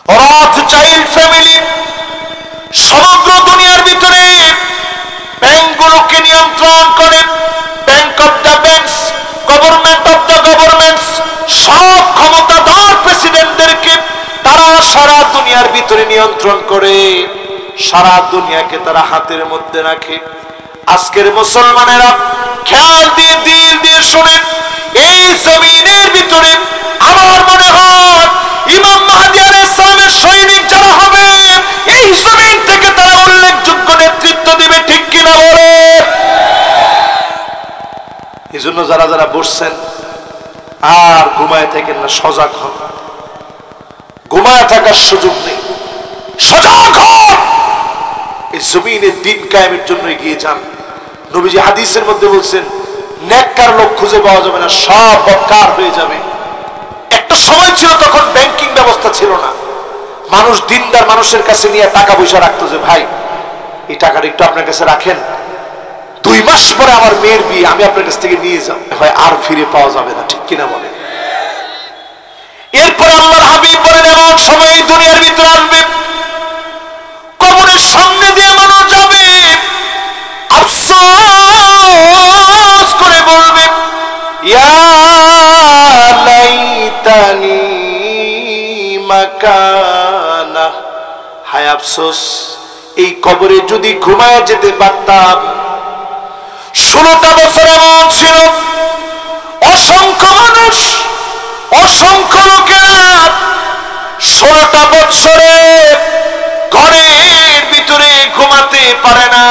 রথ child family সমগ্র দুনিয়ার ভিতরে ব্যাংকগুলোকে নিয়ন্ত্রণ করে। Bank of the banks, government of the governments, সব ক্ষমতাধর প্রেসিডেন্টদেরকে তারা সারা দুনিয়ার ভিতরে নিয়ন্ত্রণ করে, সারা দুনিয়াকে তারা হাতের মধ্যে রাখে। আজকের মুসলমানেরা খেয়াল দিয়ে দিল দিয়ে শুনেন, এই জমিনের ভিতরে আমার মনে হয় ইমাম মাহদী আলাইহিস সালামের সৈনিক যারা হবে, এই জমিন থেকে তারা উল্লেখযোগ্য নেতৃত্ব দিবে, ঠিক কিনা বলে? এই জন্য যারা যারা বসছেন আর ঘুমায় থাকেন না, সজাগ হন। ঘুমায় থাকার সুযোগ নেই, সজাগ হন। এই জমিনে দিন কায়েমের জন্য এগিয়ে যান। নবীজি হাদিসের মধ্যে বলছেন, নেককার লোক খুঁজে পাওয়া যাবে না, সব বদকার হয়ে যাবে। একটা সময় ছিল তখন ব্যাংকিং ব্যবস্থা ছিল না, মানুষ দিনদার মানুষের কাছে নিয়ে টাকা পয়সা রাখতো, যে ভাই এই টাকাটা একটু আপনার কাছে রাখেন, 2 মাস পরে আমার মেয়ের বিয়ে, আমি আপনার কাছ থেকে নিয়ে যাব, হয় আর ফিরে পাওয়া যাবে না, ঠিক কিনা বলেন? এরপরে আল্লাহর হাবিব বলেন, এমন সময় এই দুনিয়ার ভিতরে আসবে, কবরের সামনে দিয়ে মানুষ যাবে, আফসোস করে বলবে, ইয়া লাইতানি মাকানা, হায় আফসোস, এই কবরে যদি ঘুমায় যেতে পারতাম। 16টা বছর এমন ছিল, অসংখ্য মানুষ, অসংখ্য লোকেরা 16টা বছরে ঘরের ভিতরে ঘুমাতে পারে না,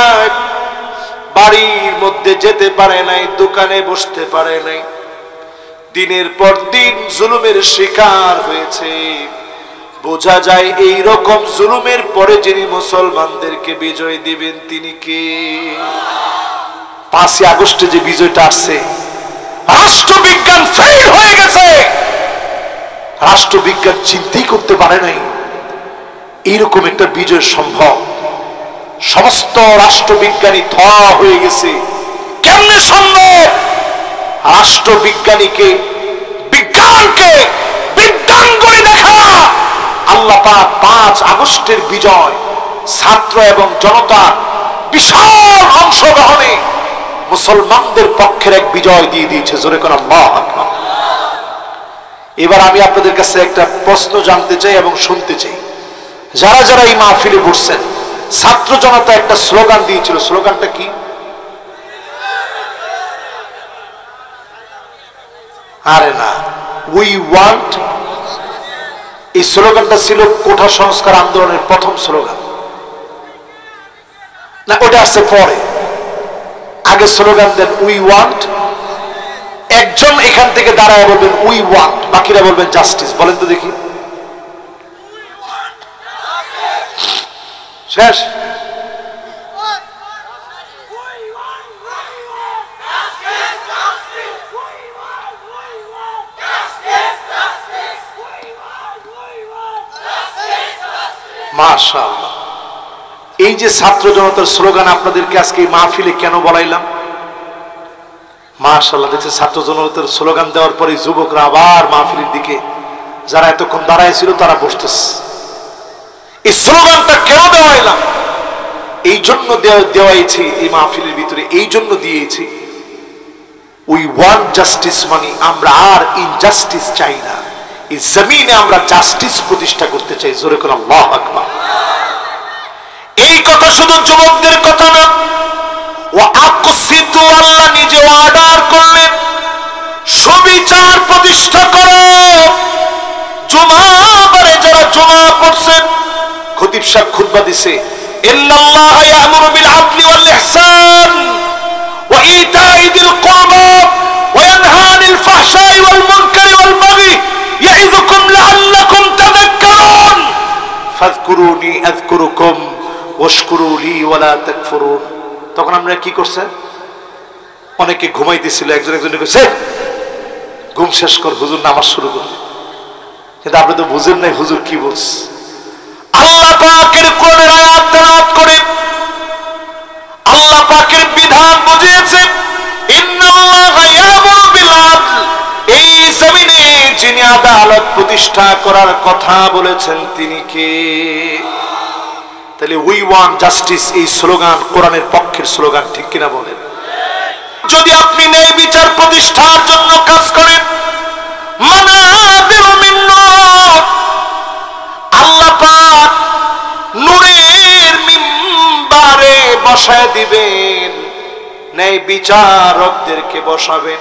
বাড়ির মধ্যে যেতে পারে নাই, দোকানে বসতে পারে নাই, দিনের পর দিন জুলুমের শিকার হয়েছে। বোঝা যায় এই রকম জুলুমের পরে যিনি মুসলমানদেরকে বিজয় দিবেন তিনি কে? 5ই আগস্টে যে বিজয়টা আসছে, রাষ্ট্রবিজ্ঞান ফেল হয়ে গেছে, রাষ্ট্রবিজ্ঞান চিন্তাই করতে পারে নাই এইরকম একটা বিজয় সম্ভব। সমস্ত রাষ্ট্রবিজ্ঞানী ধোয়া হয়ে গেছে, কেমনে সম্ভব? রাষ্ট্রবিজ্ঞানীকে, বিজ্ঞানকে বিজ্ঞান করে দেখা। আল্লাহ পাক 5 আগস্টের বিজয় ছাত্র এবং জনতা বিশাল অংশগ্রহণে মুসলমানদের পক্ষের এক বিজয় দিয়ে দিয়েছে। জোরে করে আল্লাহু আকবার। এবার আমি আপনাদের কাছে একটা প্রশ্ন জানতে চাই এবং শুনতে চাই। যারা যারা এই মাহফিলে বসছেন, ছাত্র জনতা একটা স্লোগান দিয়েছিল, স্লোগানটা কি? আরে না, উই ওয়ান্ট। এই স্লোগানটা ছিল কোঠা সংস্কার আন্দোলনের প্রথম স্লোগান না? ওটা আসছে পরে। আগে স্লোগান দেন উই ওয়ান্ট। একজন এখান থেকে দাঁড়ায় বলবেন উই ওয়ান্ট, বাকিরা বলবেন জাস্টিস। বলেন তো দেখি। শেষ? মাশাআল্লাহ। এই যে ছাত্র জনতার স্লোগান আপনাদেরকে আজকে এই মাহফিলে কেন বলাইলাম? মাশাআল্লাহ, দেখছে ছাত্র জনতার স্লোগান দেওয়ার পরে যুবকরা আবার মাহফিলের দিকে, যারা এতক্ষণ দাঁড়ায় ছিল তারা বসতেছে। এই স্লোগানটা কেন দেওয়াইলাম? এই জন্য দেওয়াইছি এই মাহফিলের ভিতরে, এই জন্য দিয়েছি। উই ওয়ান্ট জাস্টিস, মানে আমরা আর ইনজাস্টিস চাই না। এই জমিনে আমরা জাস্টিস প্রতিষ্ঠা করতে চাই। জোরে করে আল্লাহু আকবার। এই কথা শুধু যুবকদের কথা না, ওয়া আকসিতু, আল্লাহ নিজে অর্ডার করলেন সুবিচার প্রতিষ্ঠা করো। জুমাবারে যারা জুমা পড়ছেন, খতিব সাহেব খুতবা দিছে, ইন্নাল্লাহা ইয়া'মুরু বিল আদলি ওয়াল ইহসান ওয়া ইতা'i যিল কুরবা ওয়া ইয়ানহা আনিল ফাহশাই ওয়াল মুনকারি ওয়াল বাগই ইয়া'iযুকুম লা'আল্লাকুম তাযাক্কারুন ফাযকুরুনি আযকুরুকুম ওয়াশকুরু লি ওয়া লা তাকফুরুন। তখন আমরা কি করছেন? অনেকে ঘুমাইতেছিল, একজন কইছে ঘুম শেষ কর, হুজুর নামাজ শুরু কর। কিন্তু আপনি তো বুঝেন নাই হুজুর কি বলছে। আল্লাহ পাকের কোরআনের আয়াত তেলাওয়াত করে আল্লাহ পাকের বিধান বুঝিয়েছেন, ইন্নাল্লাহা ইয়া'মুরু বিল আদল। এই জমিনে যিনি আদালত প্রতিষ্ঠা করার কথা বলেছেন তিনি কে? তাহলে উই ওয়ান্ট জাস্টিস এই স্লোগান কোরআনের পক্ষের স্লোগান, ঠিক কিনা বলেন? যদি আপনি ন্যায় বিচার প্রতিষ্ঠার জন্য কাজ করেন, মানাবিরু মিন নূর, আল্লাহ পাক নূরের মিম্বারে বসায় দিবেন, ন্যায় বিচারকদেরকে বসাবেন,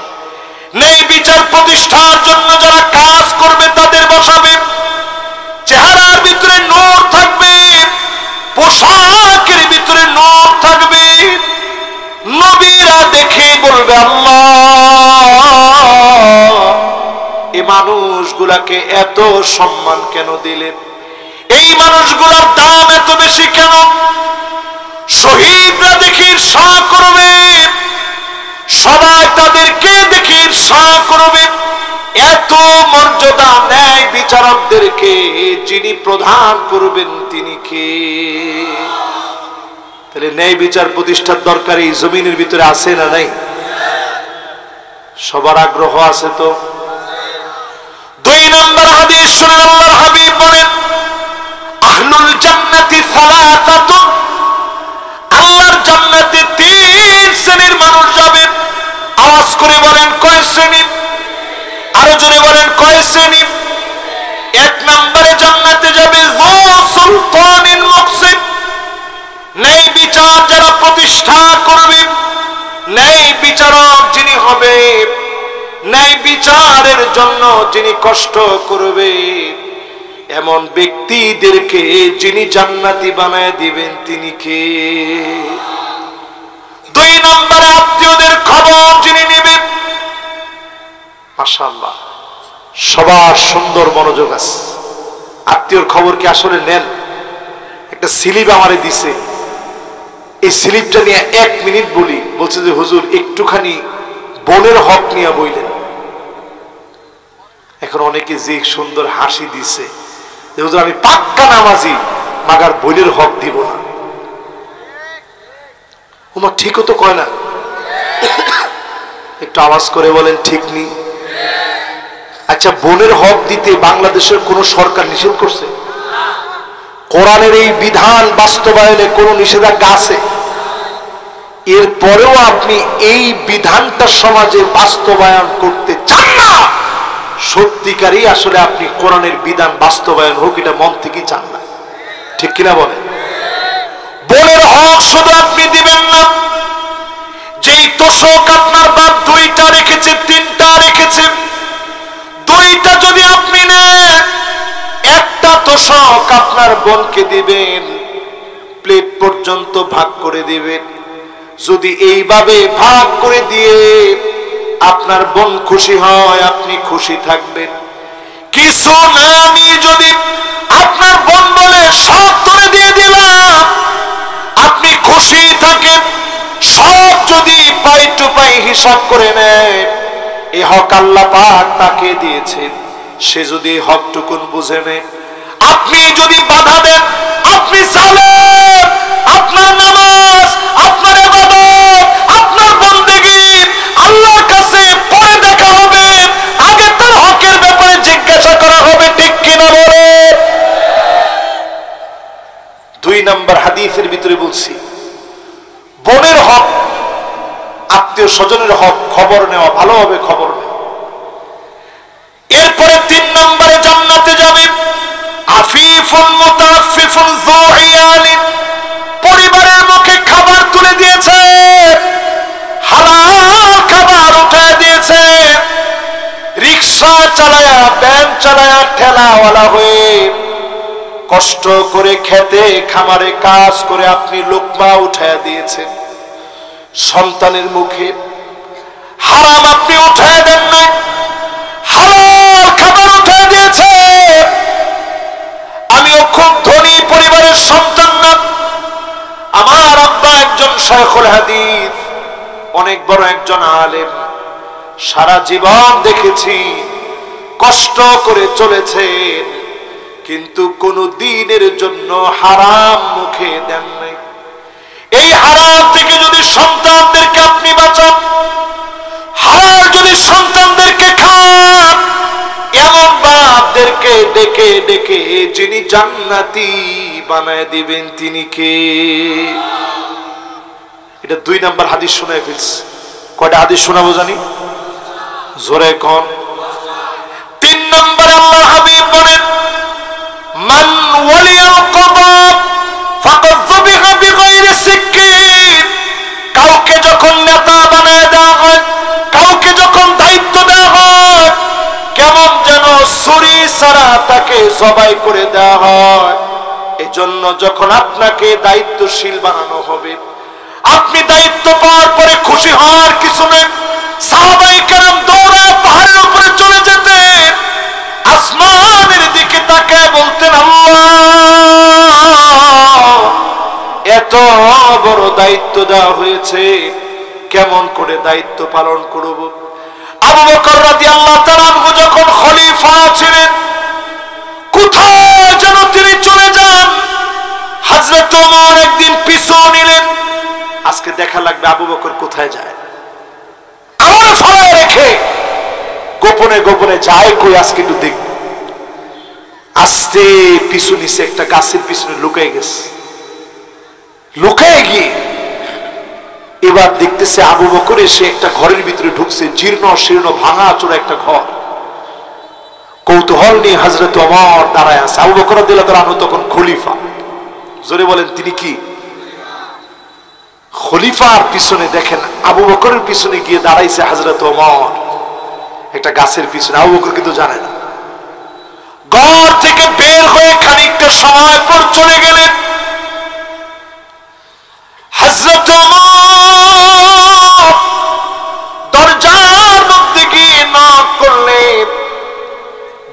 ন্যায় বিচার প্রতিষ্ঠার জন্য যারা কাজ করবে তাদের বসাবেন। চেহারার ভিতরে নূর থাকবে, পোশাকের ভিতরে নূর থাকবে। নবীরা দেখে বলবে আল্লাহ, এই মানুষগুলাকে এত সম্মান কেন দিলেন? এই মানুষগুলার দাম এত বেশি কেন? শহীদরা দেখে ঈর্ষা করবে, সবাই তাদেরকে দেখে ঈর্ষা করবে। এত মর্যাদা ন্যায় বিচারকদেরকে যিনি প্রদান করবেন তিনি কে? তাহলে ন্যায় বিচার প্রতিষ্ঠার দরকার এই জমিনের ভিতরে আছে না নাই? সবার আগ্রহ আছে তো? 2 নম্বর হাদিস শুনে আল্লাহর হাবিব বলেন, আহলুল জান্নাতি সালাসাতুন, আল্লাহর জান্নাতে 3 শ্রেণীর মানুষ যাবে। আওয়াজ করে বলেন কয় শ্রেণী? আরো জোরে বলেন কয় শ্রেণী? 1 নম্বরে জান্নাতে যাবে যু সুলতানিন মুকসিত, ন্যায় বিচার যারা প্রতিষ্ঠা করবে, ন্যায় বিচারক যিনি হবে, ন্যায় বিচারের জন্য যিনি কষ্ট করবে, এমন ব্যক্তিদেরকে যিনি জান্নাতি বানায় দিবেন তিনি কে? 2 নম্বরে আত্মীয়দের খবর যিনি নেবেন। মাশাআল্লাহ, সবার সুন্দর মনোযোগ আছে। আত্মীয়র খবর কি আসলে নেন? একটা স্লিপ আমারে দিছে, এই স্লিপটা নিয়ে 1 মিনিট বলি। বলছে যে হুজুর একটুখানি বোনের হক নিয়ে বইলেন। এখন অনেকে যে সুন্দর হাসি দিছে যে হুজুর আমি পাক্কা নামাজি, মাগার বোনের হক দিব না। ওমা ঠিকও তো কয় না, একটু আওয়াজ করে বলেন ঠিক নেই? আচ্ছা, বোনের হক দিতে বাংলাদেশের কোন সরকার নিষেধ করছে? কোরআনের এই বিধান বাস্তবায়নে কোন নিষেধাজ্ঞা আছে? এরপরেও আপনি এই বিধানটা সমাজে বাস্তবায়ন করতে চান না, সত্যিকারই আসলে আপনি কোরআনের বিধান বাস্তবায়ন হোক এটা মন থেকেই চান না, ঠিক কিনা বলেন? বোনের হক শুধু আপনি দিবেন না, যেই তোষক আপনার বাপ 2টা রেখেছে 3টা রেখেছে, 2টা যদি আপনি নেন, একটা তোষক আপনার বোনকে দিবেন, প্লেট পর্যন্ত ভাগ করে দিবেন। যদি এইভাবে ভাগ করে দিয়ে আপনার বোন খুশি হয়, আপনি খুশি থাকবেন। কিছু না আমি যদি আপনার বোন বলে সব করে দিয়ে দিলাম, আপনি খুশি থাকেন। সব যদি পাই টু পাই হিসাব করে নেয়, এই হক আল্লাহ পাক তাকে দিয়েছেন, সে যদি হকটুকুন বুঝে নেয়, আপনি যদি বাধা দেন, আপনি সালেম, আপনার নামাজ, আপনার ইবাদত, আপনার বন্দেগী আল্লাহর কাছে পরে দেখা হবে, আগে তার হকের ব্যাপারে জিজ্ঞাসা করা হবে, ঠিক কিনা বলে? 2 নম্বর হাদিসের ভিতরে বলছি, বোনের হক, আত্মীয় স্বজনের হক, খবর নেওয়া, ভালোভাবে খবর নেওয়া। এরপরে 3 নম্বরে জান্নাতে যাবে আফিফুন মুতাআফফিফুন যু ইয়ালিন, পরিবারের মুখে খাবার তুলে দিয়েছে, হালাল খাবার উঠায় দিয়েছে, রিকশা চালায়া, ভ্যান চালায়া, ঠেলাওয়ালা হয়ে কষ্ট করে খেতে খামারে কাজ করে আপনি লোকমা উঠায় দিয়েছেন। সন্তানের মুখে হারাম আপনি উঠায় দেন নাই, হালাল খাবার উঠায় দিয়েছে। আমিও খুব ধনী পরিবারের সন্তান না, আমার আব্বা একজন শায়খুল হাদিস, অনেক বড় একজন আলেম। সারা জীবন দেখেছি কষ্ট করে চলেছেন, কিন্তু কোন দিনের জন্য হারাম মুখে দেন নাই। এই হারাম থেকে যদি সন্তানদেরকে আপনি বাঁচান, হালাল যদি সন্তানদেরকে খান, এমন ডেকে ডেকে যিনি জান্নাতি বানায় দিবেন তিনি কে? এটা 2 নাম্বার হাদিস শোনায় ফেলছি। কয়টা হাদিস শোনাবো জানি? জোরে কোন? 3 নম্বরে আল্লাহর হাবিব বলেন, মান ওয়ালিয়াল কদা ফাকাদ যুবিহা বিগাইরি সিকিন। কাউকে যখন নেতা বানায় দেওয়া হয়, কাউকে যখন দায়িত্ব দেওয়া হয়, কেমন যেন ছুরি ছাড়া তাকে জবাই করে দেওয়া হয়। এজন্য যখন আপনাকে দায়িত্বশীল বানানো হবে, আপনি দায়িত্ব পাওয়ার পরে খুশি হওয়ার কিছু নেই। সাহাবায়ে কেরাম দৌড়ায় পাহাড়ের উপরে চলে যেতেন, আসমানের দিকে তাকায় বলতেন, আল্লাহ এত বড় দায়িত্ব দেওয়া হয়েছে, কেমন করে দায়িত্ব পালন করব? আবু বকর রাদিয়াল্লাহু তাআলা আনহু যখন খলিফা ছিলেন, কোথায় যেন তিনি চলে যান। হযরত ওমর একদিন পিছু নিলেন। আজকে দেখা লাগবে আবু বকর কোথায় যায়, আমার ফলায় রেখে গোপনে গোপনে যায় কই, আজকে একটু দেখব। আস্তে পিছু নিছে, একটা গাছের পিছনে লুকায় গেছে। লুকায় গিয়ে এবার দেখতেছে আবু বকর এসে একটা ঘরের ভিতরে ঢুকছে, জীর্ণ শীর্ণ ভাঙা চোরা একটা ঘর। কৌতূহল নিয়ে হযরত ওমর দাঁড়ায় আছে। আবু বকর রাদিয়াল্লাহু তাআলা আনহু তখন খলিফা। জোরে বলেন তিনি কি? খলিফার পিছনে দেখেন আবু বকরের পিছনে গিয়ে দাঁড়াইছে হযরত ওমর একটা গাছের পিছনে। আবু বকর কিন্তু জানে না। ঘর থেকে বের হয়ে খানিকটা সময় পর চলে গেলেন। হযরত ওমর দরজার মধ্যে গিয়ে নক করলেন।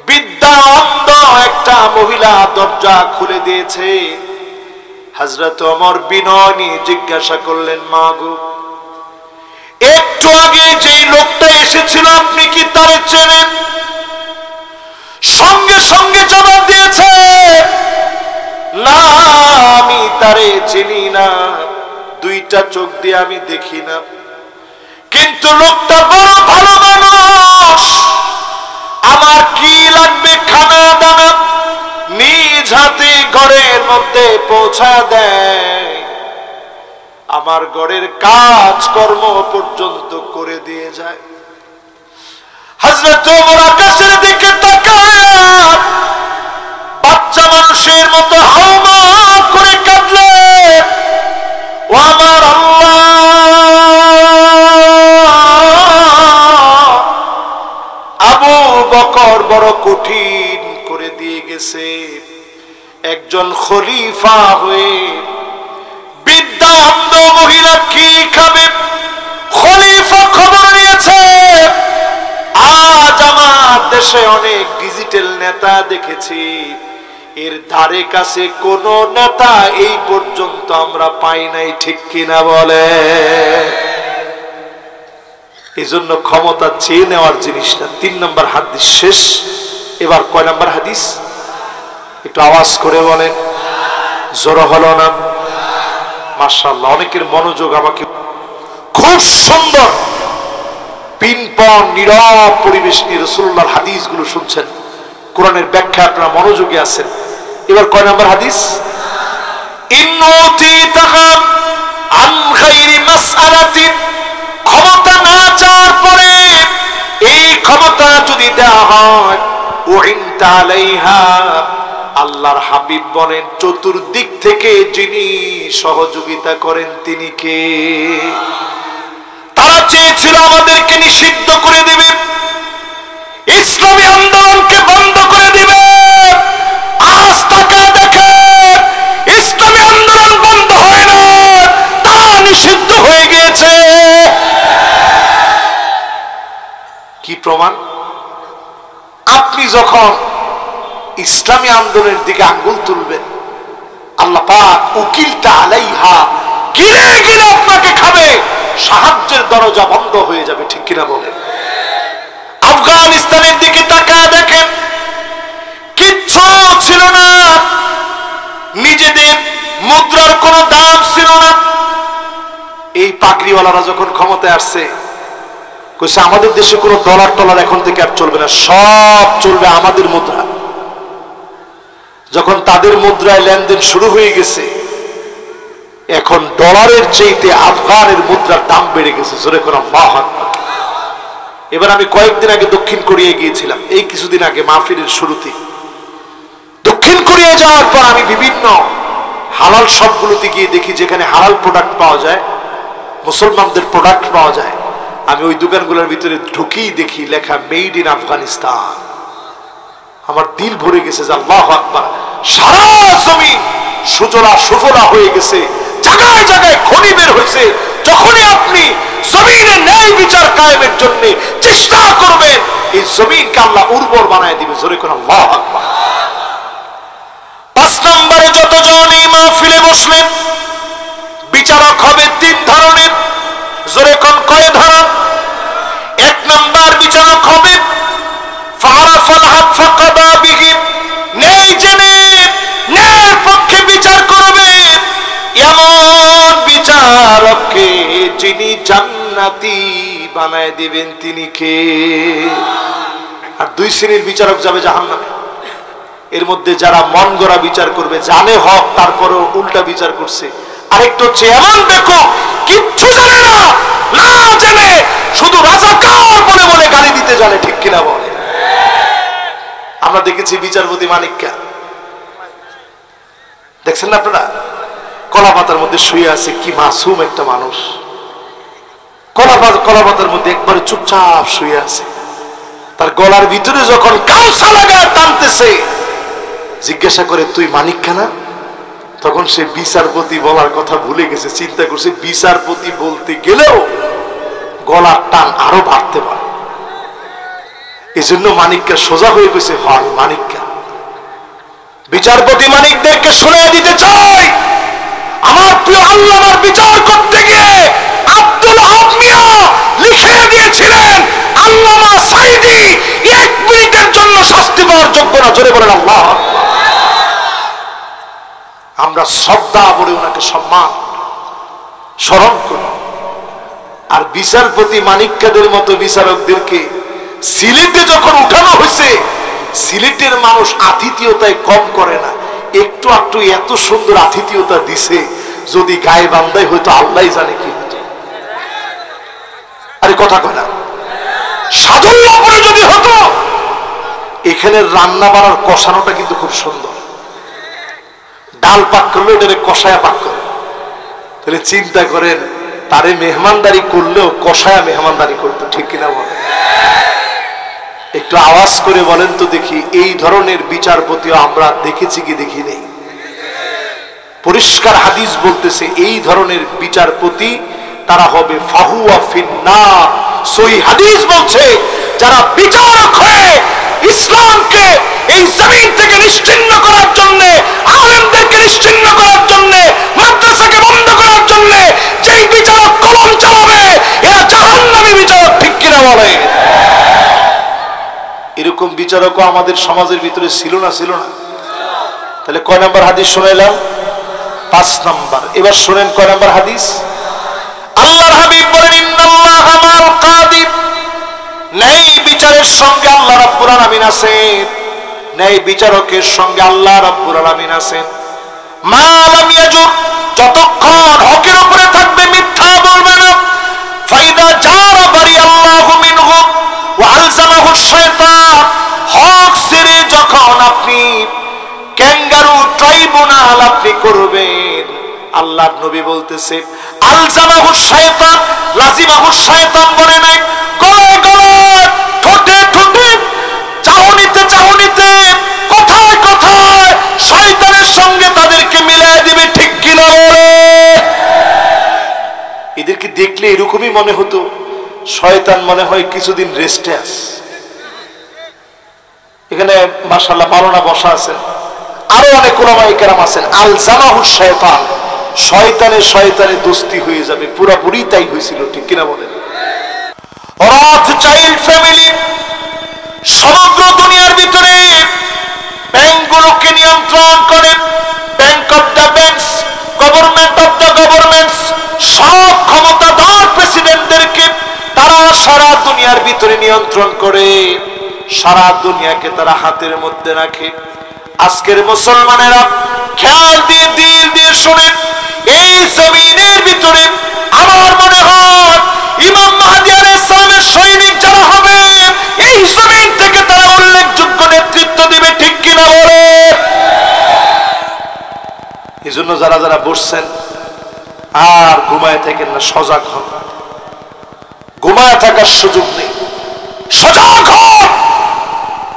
বিদ্যা অন্ধ একটা মহিলা দরজা খুলে দিয়েছে। হযরত ওমর বিনয় নিয়ে জিজ্ঞাসা করলেন, মা গো, একটু আগে যেই লোকটা এসেছিল আপনি কি তারে চেনেন? সঙ্গে সঙ্গে জবাব দিয়েছে, না আমি তারে চিনি না, 2টা চোখ দিয়ে আমি দেখি না, কিন্তু লোকটা বড় ভালো মানুষ। আমার কি লাগবে খানা দানা নিজ হাতে ঘরের মধ্যে পৌঁছা দেয়, আমার ঘরের কাজ কর্ম পর্যন্ত করে দিয়ে যায়। হযরত ওমর আকাশের দিকে তাকায় বাচ্চা মানুষের মতো হাওমাও করে কাঁদলেন, ও আমার আল্লাহ, আবু বকর বড় কঠিন করে দিয়ে গেছে। একজন খলিফা হয়ে বিদ্যা অন্ধ মহিলা কি খাবে? খলিফা খবর নিয়েছে। আজ আমার দেশে অনেক ডিজিটাল নেতা দেখেছি, এর ধারে কাছে কোন নেতা এই পর্যন্ত আমরা পাই নাই, ঠিক কিনা বলে? এই জন্য ক্ষমতা চেয়ে নেওয়ার জিনিসটা। 3 নম্বর হাদিস শেষ। এবার কয় নম্বর হাদিস? একটু আওয়াজ করে বলেন, জোর হলো না? মাশাআল্লাহ, অনেকের মনোযোগ আমাকে খুব সুন্দর পিনপন নীরব পরিবেশ নিয়ে রাসূলুল্লাহর হাদিসগুলো শুনছেন, কোরআনের ব্যাখ্যা আপনারা মনোযোগী আছেন। এবার কয় নম্বর হাদিস? ইন্নুতিতাহা আন গায়রি মাসআলাতিন, ক্ষমতা না চাওয়ার পরে এই ক্ষমতা যদি দেওয়া হয়, উইনতা আলাইহা, আল্লাহর হাবিব বলেন চতুর্দিক থেকে যিনি সহযোগিতা করেন তিনি কে? তারা চেয়েছিল আমাদেরকে নিষিদ্ধ করে দিবে, ইসলামী আন্দোলনকে বন্ধ করে দিবে। আজ তাকে দেখেন ইসলামী আন্দোলন বন্ধ হয় না, তারা নিষিদ্ধ হয়ে গিয়েছে। কি প্রমাণ? আপনি যখন ইসলামী আন্দোলনের দিকে আঙ্গুল তুলবেন, আল্লাহ পাক উকিলটা আলাইহা, গিলে গিলে আপনাকে খাবে, সাহায্যের দরজা বন্ধ হয়ে যাবে, ঠিক কিনা বলেন? আফগানিস্তানের দিকে তাকায় দেখেন, কিচ্ছু ছিল না, নিজেদের মুদ্রার কোনো দাম ছিল না। এই পাগড়িওয়ালারা যখন ক্ষমতায় আসছে, কইছে আমাদের দেশে কোনো ডলার টলার এখন থেকে আর চলবে না, সব চলবে আমাদের মুদ্রা। যখন তাদের মুদ্রায় লেনদেন শুরু হয়ে গেছে, এখন ডলারের চাইতে আফগানের মুদ্রার দাম বেড়ে গেছে। জোরে করে আল্লাহু আকবার। এবার আমি কয়েকদিন আগে দক্ষিণ কোরিয়ায় গিয়েছিলাম, এই কিছুদিন আগে মাহফিলের শুরুতে। দক্ষিণ কোরিয়া যাওয়ার পর আমি বিভিন্ন হালাল শপগুলোতে গিয়ে দেখি যেখানে হালাল প্রোডাক্ট পাওয়া যায়, মুসলমানদের প্রোডাক্ট পাওয়া যায়। আমি ওই দোকানগুলোর ভিতরে ঢুকেই দেখি লেখা মেড ইন আফগানিস্তান। আমার দিল ভরে গেছে যে আল্লাহু আকবার, সারা জমি সুজলা সুফলা হয়ে গেছে, জায়গায় জায়গায় খনি বের হয়েছে। যখনই আপনি জমিনে ন্যায় বিচার কায়েমের জন্য চেষ্টা করবেন, এই জমিনকে আল্লাহ উর্বর বানায় দিবে। জোরে করে আল্লাহু আকবার। 5 নম্বরে যতজন এই মাহফিলে বসলেন, বিচারক হবে 3 ধরনের। জোরে কোন কয় ধরন? 1 নম্বর বিচারক হবে ফারাফাল হক ফাকাদা বিহি, ন্যায় জেনে ন্যায়ের পক্ষে বিচার করবে এমন বিচারককে যিনি জান্নাতি বানায় দিবেন তিনি কে? আর 2 শ্রেণীর বিচারক যাবে জাহান্নামে। এর মধ্যে যারা মন গড়া বিচার করবে, জানে হক তারপরেও উল্টা বিচার করছে। আরেকটা হচ্ছে এমন বেকুব, কিচ্ছু জানে না, না জেনে শুধু রাজাকার বলে বলে গালি দিতে জানে। ঠিক কিনা বলে? আমরা দেখেছি বিচারপতি মানিক্কা, দেখছেন না আপনারা? কলা পাতার মধ্যে শুয়ে আছে, কি মাসুম একটা মানুষ। কলা পাতার মধ্যে একবারে চুপচাপ শুয়ে আছে। তার গলার ভিতরে যখন গামছা লাগায় টানতেছে, জিজ্ঞাসা করে তুই মানিক্কা না? তখন সে বিচারপতি বলার কথা ভুলে গেছে। চিন্তা করছে বিচারপতি বলতে গেলেও গলার টান আরো বাড়তে পারে। এই জন্য মানিক্কা সোজা হয়ে গেছে, হয় মানিক্কা। বিচারপতি মানিকদেরকে শুনে দিতে চাই, আমার প্রিয় আল্লামার বিচার করতে গিয়ে আব্দুল হক মিয়া লিখে দিয়েছিলেন, আল্লামা সাইদি 1 মিনিটের জন্য শাস্তি পাওয়ার যোগ্য না। জোরে বলেন আল্লাহ। আমরা শ্রদ্ধা বলে ওনাকে সম্মান স্মরণ করি। আর বিচারপতি মানিক্কাদের মতো বিচারকদেরকে সিলেটে যখন উঠানো হয়েছে, সিলেটের মানুষ আতিথেয়তায় কম করে না। একটু একটু এত সুন্দর আতিথেয়তা দিছে, যদি গায়ে বান্দায় হয়তো আল্লাহ জানে কি হতো। আরে কথা কয় না? সাজল্যপুরে যদি হতো, এখানের রান্না বাড়ার কষানোটা কিন্তু খুব সুন্দর। ডাল পাক করলো, এটারে কষায়া পাক করে। তাহলে চিন্তা করেন, তারে মেহমানদারি করলেও কষায়া মেহমানদারি করতো। ঠিক কিনা বলে? একটু আওয়াজ করে বলেন তো দেখি, এই ধরনের বিচারপতিও আমরা দেখেছি কি দেখি নেই? পরিষ্কার হাদিস বলতেছে এই ধরনের বিচারপতি তারা হবে ফাহুয়া ফিন্নার। সহিহ হাদিস বলছে, যারা বিচারক হয়ে ইসলামকে এই জমিন থেকে নিশ্চিহ্ন করার জন্য, আলেমদেরকে নিশ্চিহ্ন করার জন্য, মাদ্রাসাকে বন্ধ করার জন্য যেই বিচারক কলম চালাবে, এরা জাহান্নামী বিচারক। ঠিক কিনা বলে? এরকম বিচারকও আমাদের সমাজের ভিতরে ছিল না? ছিল না? তাহলে কয় নাম্বার হাদিস শুনাইলাম? 5 নাম্বার। এবার শুনেন কয় নাম্বার হাদিস? আল্লাহর হাবিব বলেন, ইন্নাল্লাহা মাল কাদি, ন্যায় বিচারের সঙ্গে আল্লাহ রাব্বুল আলামিন আছেন। ন্যায় বিচারকের সঙ্গে আল্লাহ রাব্বুল আলামিন আছেন। মা লাম ইয়াজুর, যতক্ষণ হকের উপরে থাকবে, মিথ্যা বলবে না। ফাইদা জারা বারি আল্লাহু মিনহু ওয়া আলজামাহু শাইতান, হক ছেড়ে যখন আপনি ক্যাঙ্গারু ট্রাইব্যুনাল আপনি করবেন, আল্লাহর নবী বলতেছে আলজামাহু শাইতান, লাজিমাহু শাইতান বলে নাই, গলায় গলায়, ঠোঁটে ঠোঁটে, চাহনিতে চাহনিতে, কথায় কথায় শয়তানের সঙ্গে তাদেরকে মিলিয়ে দিবে। ঠিক কিনা বলে? এদেরকে দেখলে এরকমই মনে হতো, শয়তান মনে হয় কিছুদিন রেস্টে আছে। এখানে মাশাআল্লাহ মাওলানা বসা আছেন, আরো অনেক উলামায়ে কেরাম আছেন। আলজামাহু শাইতান, শয়তানে শয়তানে দোস্তি হয়ে যাবে, পুরোপুরি তাই হয়েছিল। ঠিক কিনা বলেন? রথ চাইল্ড ফ্যামিলি সমগ্র দুনিয়ার ভিতরে ব্যাংকগুলোকে নিয়ন্ত্রণ করে। Bank of the banks, government of the governments, সব ক্ষমতাধর প্রেসিডেন্টদেরকে তারা সারা দুনিয়ার ভিতরে নিয়ন্ত্রণ করে, সারা দুনিয়াকে তারা হাতের মধ্যে রাখে। আজকের মুসলমানেরা খেয়াল দিয়ে দিল দিয়ে শুনেন, এই জমিনের ভিতরে আমার মনে হয় ইমাম মাহদী আলাইহিস সালামের সৈনিক যারা হবে, এই জমিন থেকে তারা উল্লেখযোগ্য নেতৃত্ব দিবে, ঠিক কিনা বলে? এই জন্য যারা যারা বসছেন আর ঘুমায় থাকেন না, সজাগ হন। ঘুমায় থাকার সুযোগ নেই, সজাগ হন।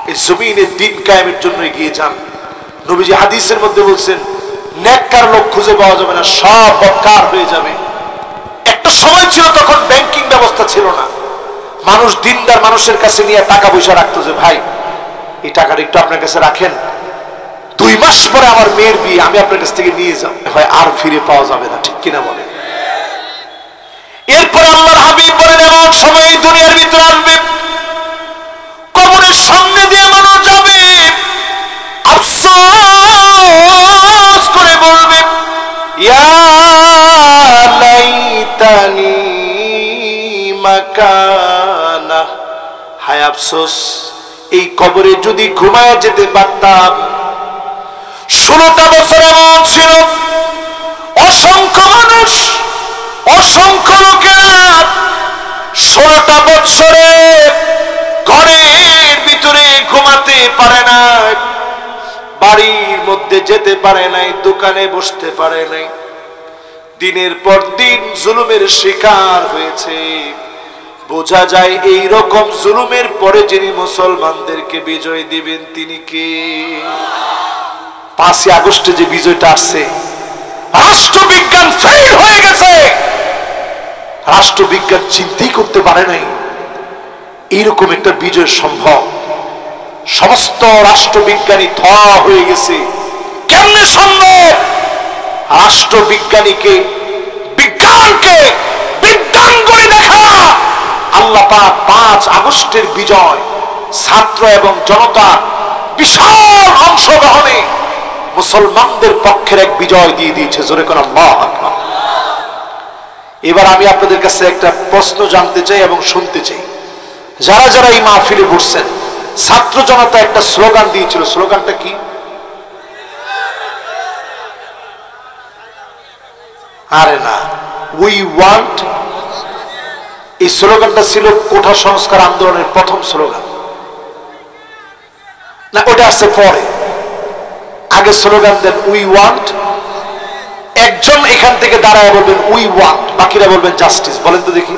এই জমিনের দিন কায়েমের জন্য এগিয়ে যান। নবীজি হাদিসের মধ্যে বলছেন, নেককার লোক খুঁজে পাওয়া যাবে না, সব বদকার হয়ে যাবে। একটা সময় ছিল তখন ব্যাংকিং ব্যবস্থা ছিল না, মানুষ দিনদার মানুষের কাছে নিয়ে টাকা পয়সা রাখতো, যে ভাই এই টাকাটা একটু আপনার কাছে রাখেন, 2 মাস পরে আমার মেয়ের বিয়ে, আমি আপনার কাছ থেকে নিয়ে যাব, হয় আর ফিরে পাওয়া যাবে না, ঠিক কিনা বলেন? এরপরে আল্লাহর হাবিব বলেন, এমন সময় এই দুনিয়ার ভিতরে আসবে, কবরের সামনে দিয়ে মানুষ যাবে, আফসোস করে বলবে, ইয়া লাইতানি মাকানা, হায় আফসোস, এই কবরে যদি ঘুমায় যেতে পারতাম। 16টা বছর এমন ছিল, অসংখ্য মানুষ, অসংখ্য লোকেরা 16টা বছরে ঘরের ভিতরে ঘুমাতে পারে না, বাড়ির মধ্যে যেতে পারে নাই, দোকানে বসতে পারে নাই, দিনের পর দিন জুলুমের শিকার হয়েছে। বোঝা যায় এই রকম জুলুমের পরে যিনি মুসলমানদেরকে বিজয় দিবেন তিনি কে? 5ই আগস্টে যে বিজয়টা আসছে, রাষ্ট্রবিজ্ঞান ফেল হয়ে গেছে। রাষ্ট্রবিজ্ঞান চিন্তাই করতে পারে নাই এইরকম একটা বিজয় সম্ভব। সমস্ত রাষ্ট্রবিজ্ঞানী ধোয়া হয়ে গেছে। কেমনে সম্ভব? রাষ্ট্রবিজ্ঞানীকে, বিজ্ঞানকে বিজ্ঞান করে দেখা। আল্লাহ পাক 5 আগস্টের বিজয়, ছাত্র এবং জনতা বিশাল অংশগ্রহণে মুসলমানদের পক্ষের এক বিজয় দিয়ে দিয়েছে। জোরে করে আল্লাহু আকবার। এবার আমি আপনাদের কাছে একটা প্রশ্ন জানতে চাই এবং শুনতে চাই। যারা যারা এই মাহফিলে বসছেন, ছাত্র জনতা একটা স্লোগান দিয়েছিল, স্লোগানটা কি? আরে না, উই ওয়ান্ট। এই স্লোগানটা ছিল কোঠা সংস্কার আন্দোলনের প্রথম স্লোগান। না, ওটা আসছে পরে। আগে স্লোগান দেন উই ওয়ান্ট। একজন এখান থেকে দাঁড়ায় বলবেন উই ওয়ান্ট, বাকিরা বলবেন জাস্টিস। বলেন তো দেখি।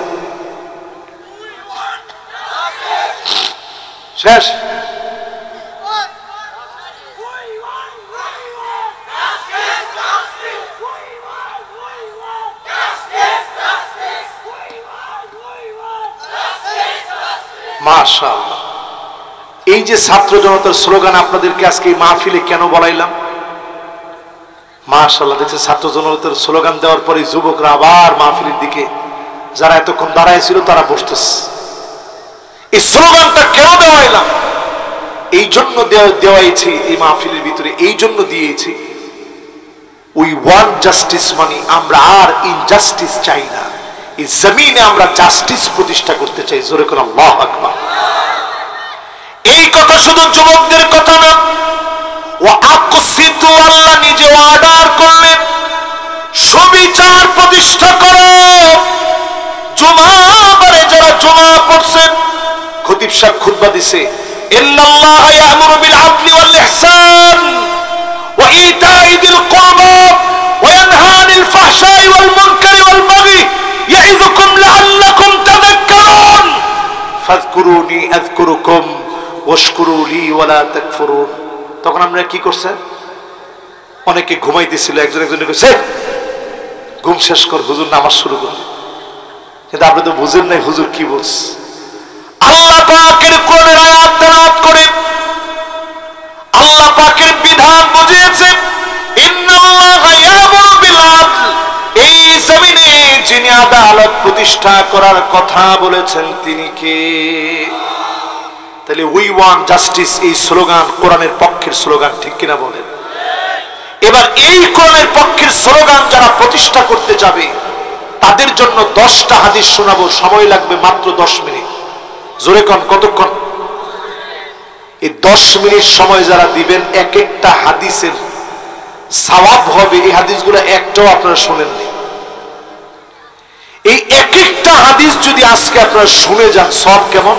শেষ। মাশাআল্লাহ। এই যে ছাত্র জনতার স্লোগান আপনাদেরকে আজকে এই মাহফিলে কেন বলাইলাম? মাশাআল্লাহ, দেখছেন ছাত্র জনতার স্লোগান দেওয়ার পরে যুবকরা আবার মাহফিলের দিকে, যারা এতক্ষণ দাঁড়ায় ছিল তারা বসতেছে। এই স্লোগানটা কেন দেওয়াইলাম? এই জন্য দেওয়াইছি এই মাহফিলের ভিতরে, এই জন্য দিয়েছি। উই ওয়ান্ট জাস্টিস, মানে আমরা আর ইনজাস্টিস চাই না। এই জমিনে আমরা জাস্টিস প্রতিষ্ঠা করতে চাই। জোরে করে আল্লাহু আকবার। এই কথা শুধু যুবকদের কথা না, ও আকসিতু, আল্লাহ নিজে অর্ডার করলেন সুবিচার প্রতিষ্ঠা করো। জুমাবারে যারা জুমা পড়ছেন, খতিব সাহেব খুতবা দিছে, ইন্নাল্লাহ ইয়া'মুরু বিল আদলি ওয়াল ইহসান ওয়া ইতা'i যিল কুরবা ওয়া ইয়ানহা আনিল ফাহশাই ওয়াল মুনকারি ওয়াল বাগই ইয়া'iযুকুম লা'আল্লাকুম তাযাক্কারুন ফাযকুরুনি আযকুরুকুম ওয়াশকুরু লি ওয়া লা তাকফুরুন। তখন আমরা কি করছেন? অনেকে ঘুমাইতেছিল, একজনে কইছে ঘুম শেষ কর, হুজুর নামাজ শুরু কর। কিন্তু আপনি তো বুঝেন নাই হুজুর কি বলছে। আল্লাহ পাকের কোরআনের আয়াত তেলাওয়াত করে আল্লাহ পাকের বিধান বুঝিয়েছে, ইন্নাল্লাহা ইয়া'মুরু বিল আদল। এই জমিনে যিনি আদালত প্রতিষ্ঠা করার কথা বলেছেন তিনি কে? তাহলে উই ওয়ান্ট জাস্টিস, এই স্লোগান কোরআনের পক্ষের স্লোগান, ঠিক কিনা বলেন? এবার এই কোরআনের পক্ষের স্লোগান যারা প্রতিষ্ঠা করতে যাবে তাদের জন্য 10টা হাদিস শোনাবো, সময় লাগবে মাত্র 10 মিনিট। জোরে কোন কতক্ষণ? এই 10 মিনিট সময় যারা দিবেন এক একটা হাদিসের সওয়াব হবে। এই হাদিসগুলো একটাও আপনারা শুনেননি, এই এক একটা হাদিস যদি আজকে আপনারা শুনে যান সওয়াব কেমন,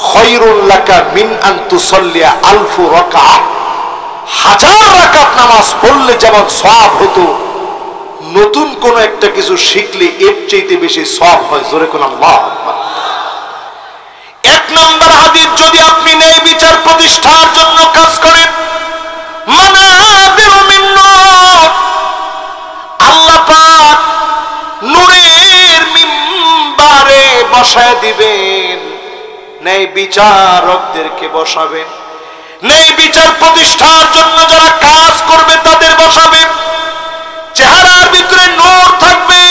খায়রুল লাকা মিন আন তুসাল্লিয়া আলফ রাকাত, 1000 রাকাত নামাজ পড়লে যেমন সওয়াব হতো, নতুন কোন একটা কিছু শিখলে এর চাইতে বেশি সওয়াব হয়। জোরে কোন আল্লাহু আকবার। এক নম্বর হাদিস, যদি আপনি ন্যায় বিচার প্রতিষ্ঠার জন্য কাজ করেন, মানাবিরু মিন নূর, আল্লাহ পাক নূরের মিম্বারে বসায় দিবেন, ন্যায় বিচারকদেরকে বসাবেন, ন্যায় বিচার প্রতিষ্ঠার জন্য যারা কাজ করবে তাদের বসাবে। চেহারার ভিতরে নূর থাকবে,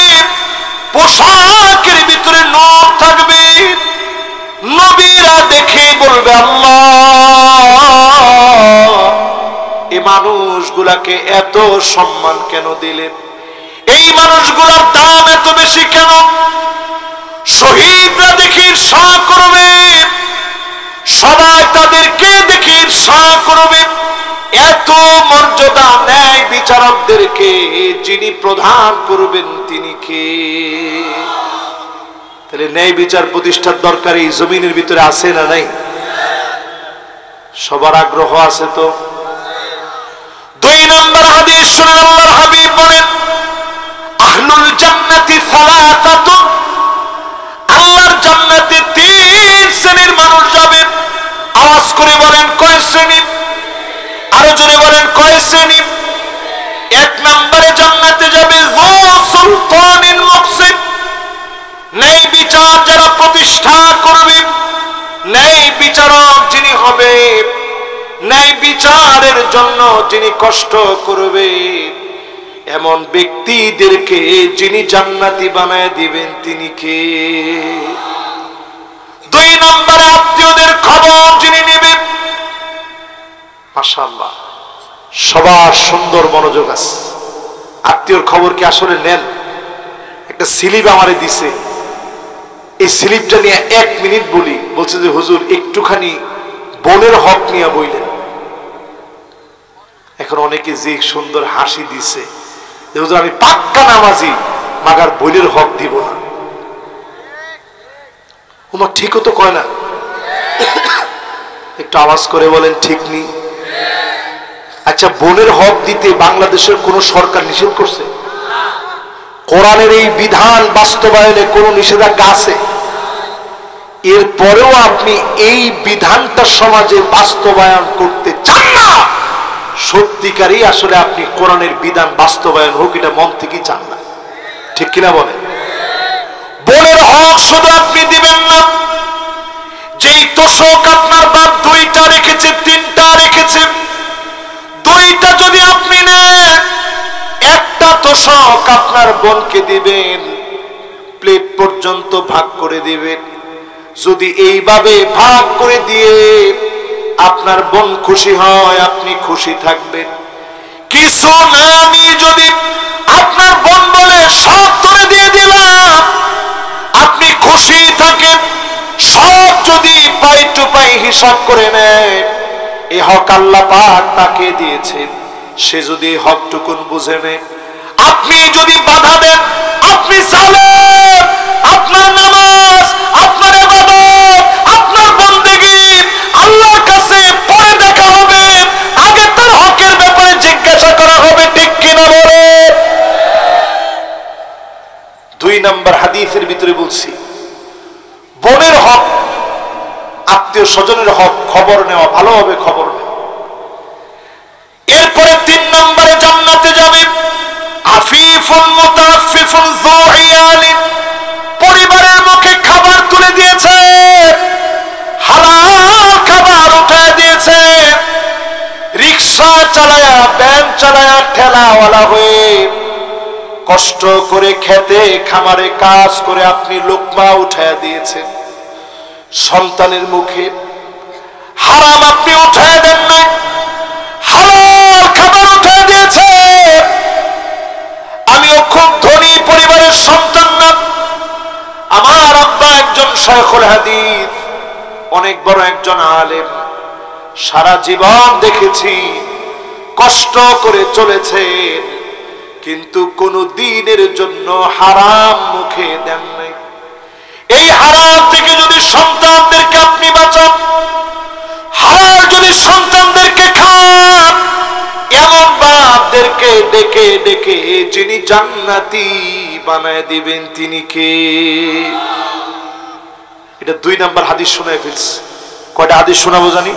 পোশাকের ভিতরে নূর থাকবে, নবীরা দেখে বলবে আল্লাহ এই মানুষগুলাকে এত সম্মান কেন দিলেন, এই মানুষগুলোর দাম এত বেশি কেন। শহীদরা দেখে ঈর্ষা করবে, সবাই তাদেরকে দেখে ঈর্ষা করবে, এত মর্যাদা ন্যায় বিচারকদেরকে যিনি প্রদান করবেন তিনি কে? তাহলে ন্যায় বিচার প্রতিষ্ঠার দরকার এই জমিনের ভিতরে আছে না নাই? সবার আগ্রহ আছে তো? 2 নম্বর হাদিস শুনেন, আল্লাহর হাবিব বলেন আহলুল জান্নাতি সালাসাতুন, আল্লাহর জান্নাতে 3 শ্রেণীর মানুষ যাবে। আওয়াজ করে বলেন কয় শ্রেণী? আরো জোরে বলেন কয় শ্রেণী? 1 নম্বরে জান্নাতে যাবে যু সুলতানিন মুকসিত, ন্যায় বিচার যারা প্রতিষ্ঠা করবে, ন্যায় বিচারক যিনি হবে, ন্যায় বিচারের জন্য যিনি কষ্ট করবে, এমন ব্যক্তিদেরকে যিনি জান্নাতি বানায় দিবেন তিনি কে? 2 নম্বরে আত্মীয়দের খবর যিনি নেবেন। মাশাআল্লাহ, সবার সুন্দর মনোযোগ আছে। আত্মীয়র খবর কি আসলে নেন? একটা স্লিপ আমারে দিছে, এই স্লিপটা নিয়ে 1 মিনিট বলি। বলছে যে হুজুর একটুখানি বোনের হক নিয়ে বইলেন। এখন অনেকে যে সুন্দর হাসি দিছে, হুজুর আমি পাক্কা নামাজি, মাগার বোনের হক দিব না। ওমা ঠিকও তো কয় না, একটু আওয়াজ করে বলেন ঠিক নেই? আচ্ছা, বোনের হক দিতে বাংলাদেশের কোন সরকার নিষেধ করছে? কোরআনের এই বিধান বাস্তবায়নে কোন নিষেধাজ্ঞা আছে? এরপরেও আপনি এই বিধানটা সমাজে বাস্তবায়ন করতে চান না, সত্যিকারই আসলে আপনি কোরআনের বিধান বাস্তবায়ন হোক এটা মন থেকেই চান না, ঠিক কিনা বলেন? বোনের হক শুধু আপনি দিবেন না, যেই তোষক আপনার বাপ 2টা রেখেছে 3টা রেখেছে, 2টা যদি আপনি নেন, একটা তোষক আপনার বোনকে দিবেন, প্লেট পর্যন্ত ভাগ করে দিবেন। যদি এইভাবে ভাগ করে দিয়ে আপনার বোন খুশি হয়, আপনি খুশি থাকবেন। কিছু না আমি যদি আপনার বোন বলে সব ধরে দিয়ে দিলাম, আপনি খুশি থাকেন। সব যদি পাই টু পাই হিসাব করে নেয়, এই হক আল্লাহ পাক তাকে দিয়েছেন, সে যদি হকটুকুন বুঝে নেয়, আপনি যদি বাধা দেন, আপনি সালাত, আপনার নামাজ, আপনার ইবাদত, আপনার বন্দেগী আল্লাহর কাছে পরে দেখা হবে, আগে তার হকের ব্যাপারে জিজ্ঞাসা করা হবে, ঠিক কিনা বলে? 2 নম্বর হাদিসের ভিতরে বলছি, বোনের হক, আত্মীয় স্বজনের হক, খবর নেওয়া, ভালোভাবে খবর নেওয়া। এরপরে 3 নম্বরে জান্নাতে যাবে আফিফুন মুতাআফফিফুন যু ইয়ালিন, পরিবারের মুখে খাবার তুলে দিয়েছে, হালাল খাবার উঠায় দিয়েছে, রিকশা চালায়া, ভ্যান চালায়া, ঠেলাওয়ালা হয়ে কষ্ট করে খেতে খামারে কাজ করে আপনি লোকমা উঠায় দিয়েছেন, সন্তানের মুখে হারাম আপনি উঠায় দেন নাই, হালাল খাবার উঠায় দিয়েছে। আমিও খুব ধনী পরিবারের সন্তান না, আমার আব্বা একজন শায়খুল হাদিস, অনেক বড় একজন আলেম, সারা জীবন দেখেছি কষ্ট করে চলেছেন, কিন্তু কোনো দিনের জন্য হারাম মুখে দেন নাই। এই হারাম থেকে যদি সন্তানদেরকে আপনি বাঁচান, হালাল যদি সন্তানদেরকে খান, এমন বাপদেরকে ডেকে ডেকে যিনি জান্নাতি বানায় দিবেন তিনি কে? এটা 2 নম্বর হাদিস শোনায় ফেলছে। কয়টা হাদিস শোনাবো জানি?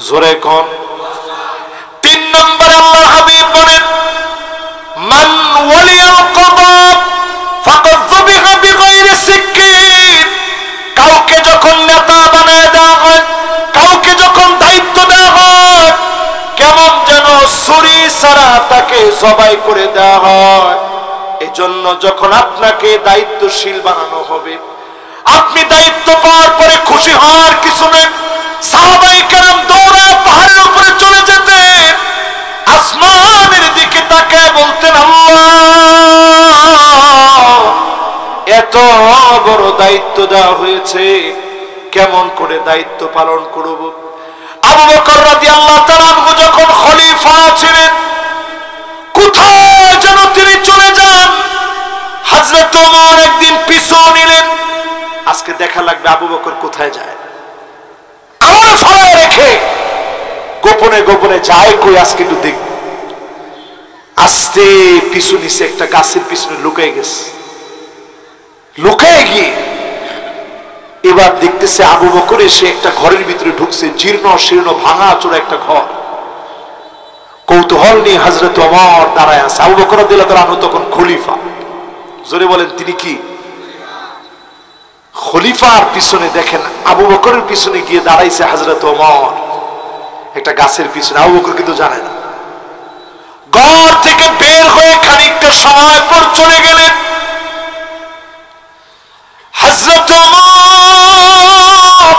জোরে কোন? 3 নম্বরে আল্লাহর হাবিব বলেন, মান ওয়ালিয়াল কদা ফাকাদ যুবিহা বিগাইরি সিকিন। কাউকে যখন নেতা বানায় দেওয়া হয়, কাউকে যখন দায়িত্ব দেওয়া হয়, কেমন যেন ছুরি ছাড়া তাকে জবাই করে দেওয়া হয়। এজন্য যখন আপনাকে দায়িত্বশীল বানানো হবে, আপনি দায়িত্ব পাওয়ার পরে খুশি হওয়ার কিছু নেই। সাহাবায়ে কেরাম দৌড়ে পাহাড়ের উপরে চলে যেতেন, আসমানের দিকে তাকায় বলতেন, আল্লাহ এত বড় দায়িত্ব দেওয়া হয়েছে, কেমন করে দায়িত্ব পালন করব? আবু বকর রাদিয়াল্লাহু তাআলা আনহু যখন খলিফা ছিলেন, কোথায় যেন তিনি চলে যান। হযরত ওমর একদিন পিছু নিলেন। আজকে দেখা লাগবে আবু বকর কোথায় যায়, আমার ফলায় রেখে গোপনে গোপনে যায় কই, আজকে একটু দেখ। আস্তে পিছু নিছে, একটা গাছের পিছনে লুকিয়ে গেছে। লুকিয়ে গিয়ে এবার দেখতেছে আবু বকর এসে একটা ঘরের ভিতরে ঢুকছে, জীর্ণ শীর্ণ ভাঙা চোরা একটা ঘর। কৌতূহল নিয়ে হযরত ওমর দাঁড়ায় আছে। আবু বকর রাদিয়াল্লাহু তাআলা আনহু তখন খলিফা। জোরে বলেন তিনি কি? খলিফার পিছনে দেখেন আবু বকরের পিছনে গিয়ে দাঁড়াইছে হযরত ওমর একটা গাছের পিছনে। আবু বকর কিন্তু জানে না। ঘর থেকে বের হয়ে খানিকটা সময় পর চলে গেলেন। হযরত ওমর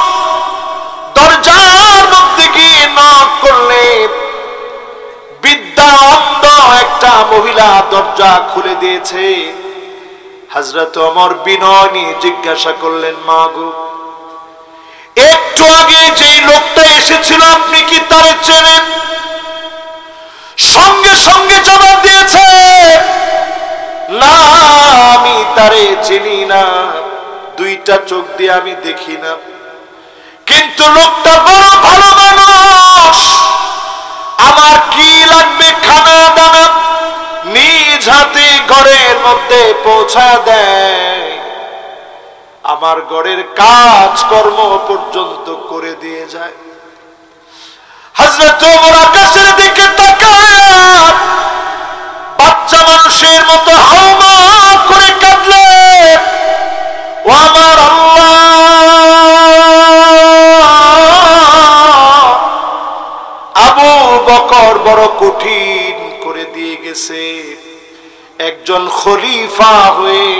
দরজার মধ্যে গিয়ে নক করলেন। বিদ্যা অন্ধ একটা মহিলা দরজা খুলে দিয়েছে। হযরত ওমর বিনয় নিয়ে জিজ্ঞাসা করলেন, মা গো, একটু আগে যেই লোকটা এসেছিল আপনি কি তারে চেনেন? সঙ্গে সঙ্গে জবাব দিয়েছে, না আমি তারে চিনি না, 2টা চোখ দিয়ে আমি দেখি না, কিন্তু লোকটা বড় ভালো মানুষ। আমার কি লাগবে খানা দানা নিজ হাতে ঘরের মধ্যে পৌঁছা দেয়, আমার ঘরের কাজ কর্ম পর্যন্ত করে দিয়ে যায়। হযরত ওমর আকাশের দিকে তাকায় বাচ্চা মানুষের মতো হাউমাউ করে কাঁদলেন, ও আমার আল্লাহ, আবু বকর বড় কঠিন করে দিয়ে গেছে। একজন খলিফা হয়ে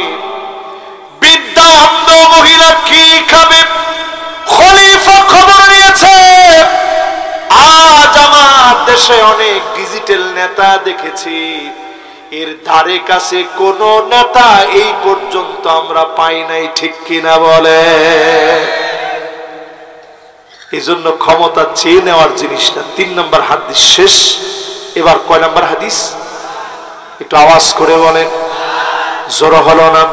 বিদ্যা অন্ধ মহিলা কি খাবে? খলিফা খবর নিয়েছে, আজ আমার দেশে অনেক ডিজিটাল নেতা দেখেছি, এর ধারে কাছে কোন নেতা এই পর্যন্ত আমরা পাই নাই, ঠিক কিনা বলে? এই জন্য ক্ষমতা চেয়ে নেওয়ার জিনিসটা। 3 নম্বর হাদিস শেষ। এবার কয় নম্বর হাদিস? একটু আওয়াজ করে বলেন। জোর হলো না?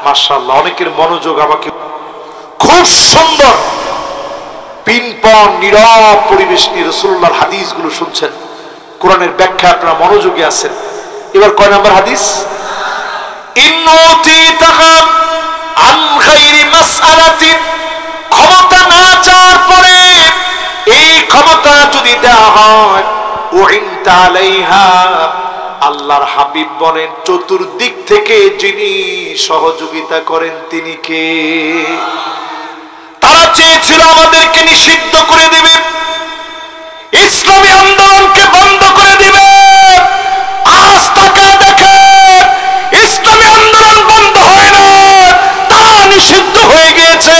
মাশাআল্লাহ, অনেকের মনোযোগ আমাকে খুব সুন্দর পিনপন নীরব পরিবেশ নিয়ে রাসূলুল্লাহর হাদিসগুলো শুনছেন, কোরআনের ব্যাখ্যা আপনারা মনোযোগী আছেন। এবার কয় নম্বর হাদিস? ইন্নুতিতাহা আন গায়রি মাসআলাতিন, ক্ষমতা না চাওয়ার পরে এই ক্ষমতা যদি দেওয়া হয়, উইনতা আলাইহা, আল্লাহর হাবিব বলেন চতুর্দিক থেকে যিনি সহযোগিতা করেন তিনি কে? তারা চেয়েছিল আমাদেরকে নিষিদ্ধ করে দিবে, ইসলামী আন্দোলনকে বন্ধ করে দিবে। আজ তাকায় দেখেন ইসলামী আন্দোলন বন্ধ হয় না, তারা নিষিদ্ধ হয়ে গিয়েছে।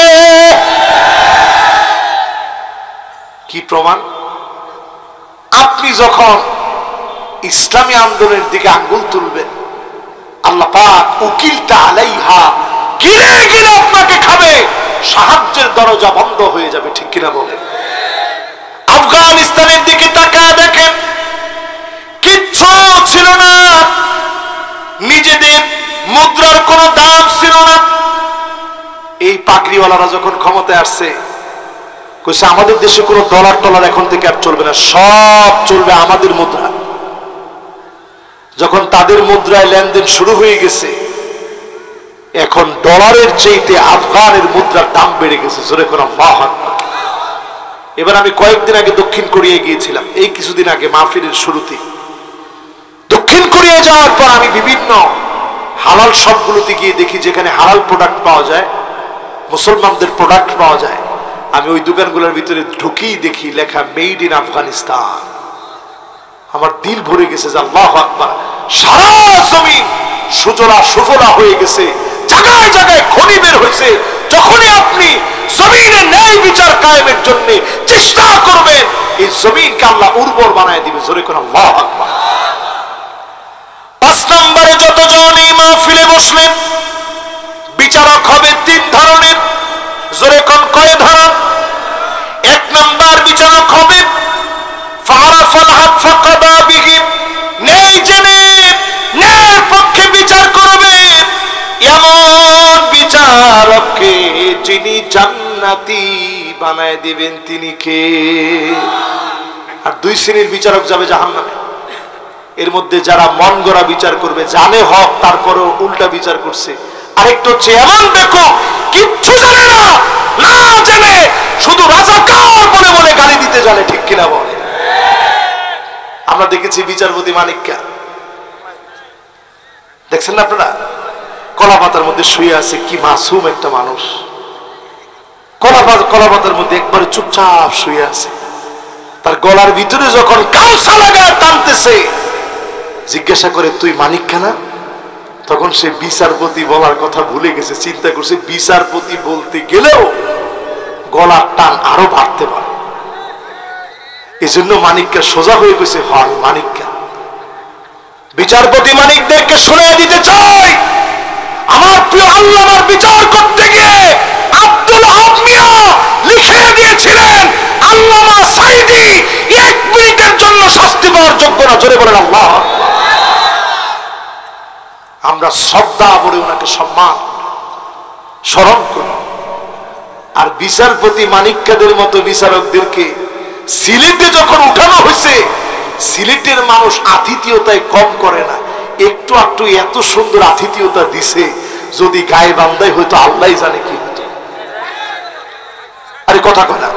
কি প্রমাণ? আপনি যখন ইসলামী আন্দোলনের দিকে আঙ্গুল তুলবেন, আল্লাহ পাক উকিলটা আলাইহা, গিলে গিলে আপনাকে খাবে, সাহায্যের দরজা বন্ধ হয়ে যাবে, ঠিক কিনা বলেন? আফগানিস্তানের দিকে তাকায় দেখেন, কিচ্ছু ছিল না, নিজেদের মুদ্রার কোনো দাম ছিল না। এই পাগড়িওয়ালারা যখন ক্ষমতায় আসছে, কইছে আমাদের দেশে কোনো ডলার টলার এখন থেকে আর চলবে না, সব চলবে আমাদের মুদ্রা। যখন তাদের মুদ্রায় লেনদেন শুরু হয়ে গেছে, এখন ডলারের চাইতে আফগানের মুদ্রার দাম বেড়ে গেছে। জোরে করে আল্লাহু আকবার। এবার আমি কয়েকদিন আগে দক্ষিণ কোরিয়ায় গিয়েছিলাম, এই কিছুদিন আগে মাহফিলের শুরুতে। দক্ষিণ কোরিয়া যাওয়ার পর আমি বিভিন্ন হালাল শপগুলোতে গিয়ে দেখি যেখানে হালাল প্রোডাক্ট পাওয়া যায়, মুসলমানদের প্রোডাক্ট পাওয়া যায়। আমি ওই দোকানগুলোর ভিতরে ঢুকেই দেখি লেখা মেড ইন আফগানিস্তান। আমার দিল ভরে গেছে যে আল্লাহু আকবার, সারা জমিন সুজলা সুফলা হয়ে গেছে, জায়গায় জায়গায় খনি বের হয়েছে। যখনই আপনি জমিনে ন্যায় বিচার কায়েমের জন্য চেষ্টা করবেন, এই জমিনকে আল্লাহ উর্বর বানায় দিবে। জোরে করে আল্লাহু আকবার। 5 নম্বরে যতজন এই মাহফিলে বসলেন, বিচারক হবে 3 ধরনের। জোরে কোন কয় ধরন? 1 নম্বর বিচারক হবে ফারাফাল হক ফাকাদা বিহি, ন্যায় জেনে ন্যায়ের পক্ষে বিচার করবে এমন বিচারককে যিনি জান্নাতি বানায় দিবেন, তিনি কে? আর 2 শ্রেণীর বিচারক যাবে জাহান্নামে। এর মধ্যে যারা মন গড়া বিচার করবে, জানে হক তারপরও উল্টা বিচার করছে। আরেকটা হচ্ছে এমন দেখো কিচ্ছু জানে না, না জেনে শুধু রাজাকার বলে বলে গালি দিতে জানে। ঠিক কিনা বলে? আমরা দেখেছি বিচারপতি মানিক্কা, দেখছেন না আপনারা? কলা পাতার মধ্যে শুয়ে আছে, কি মাসুম একটা মানুষ। কলা পাতার মধ্যে একবারে চুপচাপ শুয়ে আছে। তার গলার ভিতরে যখন গামছা লাগায় টানতেছে, জিজ্ঞাসা করে তুই মানিক্কা না? তখন সে বিচারপতি বলার কথা ভুলে গেছে। চিন্তা করছে বিচারপতি বলতে গেলেও গলার টান আরো বাড়তে পারে। এজন্য মানিক্কা সোজা হয়ে গেছে, হয় মানিক্কা। বিচারপতি মানিকদেরকে শুনিয়ে দিতে চাই, আমার প্রিয় আল্লামার বিচার করতে গিয়ে আব্দুল হক মিয়া লিখে দিয়েছিলেন, আল্লামা সাঈদী 1 মিনিটের জন্য শাস্তি পাওয়ার যোগ্য না। জোরে বলেন আল্লাহ। আমরা শ্রদ্ধা বলে ওনাকে সম্মান স্মরণ করি। আর বিচারপতি মানিক্কাদের মতো বিচারকদেরকে সিলেটে যখন উঠানো হয়েছে, সিলেটের মানুষ আতিথেয়তায় কম করে না, একটু একটু এত সুন্দর আতিথেয়তা দিছে, যদি গায়ে বান্দায় হয়তো আল্লাহ জানে কি হতো। আরে কথা কয় না?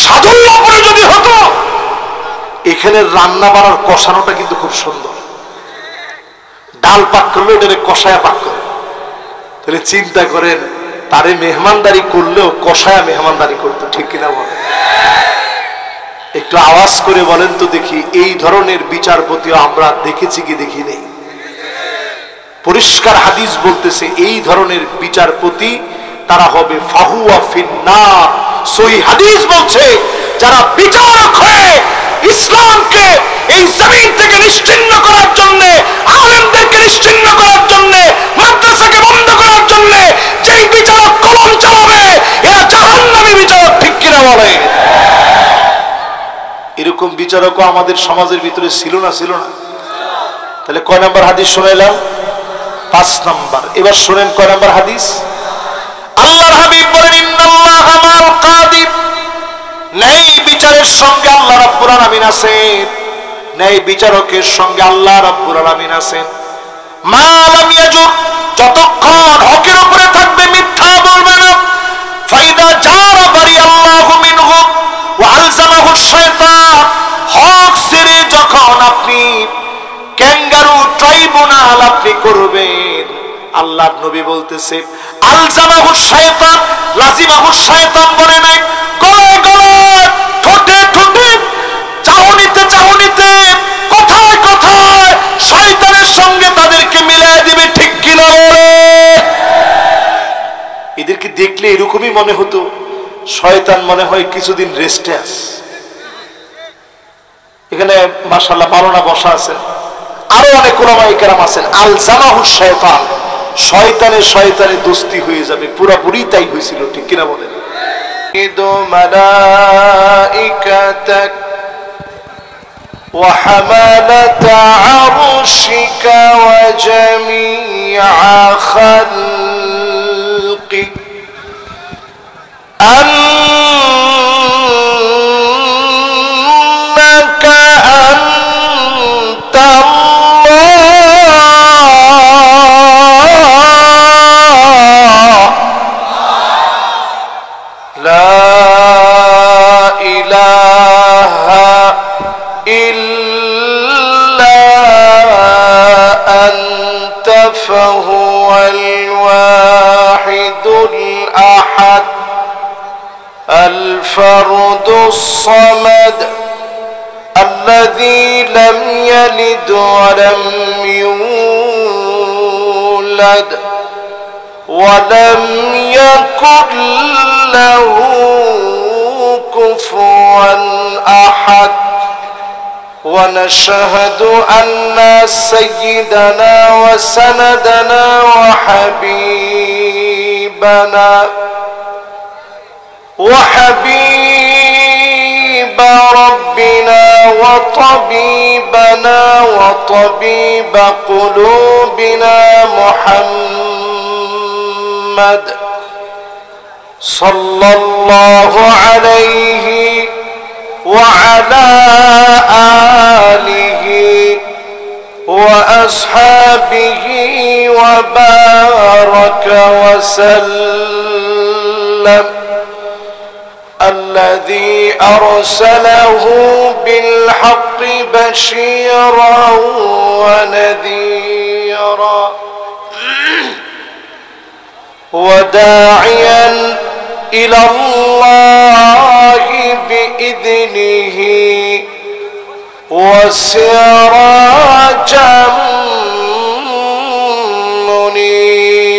সাধুল্লাপুরে যদি হতো, এখানে রান্না বাড়ার কষানোটা কিন্তু খুব সুন্দর। ডাল পাক করলে এটারে কষায়া পাক করে। তাহলে চিন্তা করেন, তারে মেহমানদারি করলেও কষায়া মেহমানদারি করতো। ঠিক কিনা বলে? একটু আওয়াজ করে বলেন তো দেখি, এই ধরনের বিচারপতিও আমরা দেখেছি কি দেখি নেই? পরিষ্কার হাদিস বলতেছে এই ধরনের বিচারপতি তারা হবে ফাহুয়া ফিন্নার। সহিহ হাদিস বলছে, যারা বিচারক হয়ে ইসলামকে এই জমিন থেকে নিশ্চিহ্ন করার জন্য, আলেমদেরকে নিশ্চিহ্ন করার জন্য, মাদ্রাসাকে বন্ধ করার জন্য যেই বিচারক কলম চালাবে, এরা জাহান্নামী বিচারক। ঠিক কিনা বলে? এরকম বিচারকও আমাদের সমাজের ভিতরে ছিল না? ছিল না? তাহলে কয় নাম্বার হাদিস শুনাইলাম? 5 নাম্বার। এবার শুনেন কয় নাম্বার হাদিস? আল্লাহর হাবিব বলেন, ইন্নাল্লাহা মাল কাদি, ন্যায় বিচারের সঙ্গে আল্লাহ রাব্বুল আলামিন আছেন। ন্যায় বিচারকের সঙ্গে আল্লাহ রাব্বুল আলামিন আছেন। মা লাম ইয়াজুর, যতক্ষণ হকের উপরে থাকবে, মিথ্যা বলবে না। ফাইদা জারা বারি আল্লাহু মিনহু ওয়া আলজামাহু শাইতান, হক ছেড়ে যখন আপনি ক্যাঙ্গারু ট্রাইব্যুনাল আপনি করবেন, আল্লাহর নবী বলতেছে আলজামাহু শাইতান, লাজিমাহু শাইতান বলে নাই, গলায় গলায়, ঠোঁটে ঠোঁটে, চাহনিতে চাহনিতে, কথায় কথায় শয়তানের সঙ্গে তাদেরকে মিলিয়ে দিবে। ঠিক কিনা বলে? এদেরকে দেখলে এরকমই মনে হতো, শয়তান মনে হয় কিছুদিন রেস্টে আছে। এখানে মাশাআল্লাহ মাওলানা বসা আছেন, আরো অনেক উলামায়ে কেরাম আছেন। আলজামাহু শাইতান, শয়তানে শয়তানে দোস্তি হয়ে যাবে, পুরাপুরি তাই হয়েছিল। ঠিক কিনা বলেন? ملائكتك وحملة عرشك وجميع خلقك أنك أنت الله لا إله إلا أنت فهو الواحد الأحد الفرد الصمد الذي لم يلد ولم يولد ولم يكن له كفوا أحد ونشهد أن سيدنا وسندنا وحبيب ربنا وطبيبنا وطبيب قلوبنا محمد صلى الله عليه وعلى آله وأصحابه وبارك وسلم الذي أرسله بالحق بشيرا ونذيرا وداعيا إلى الله بإذنه وسراجا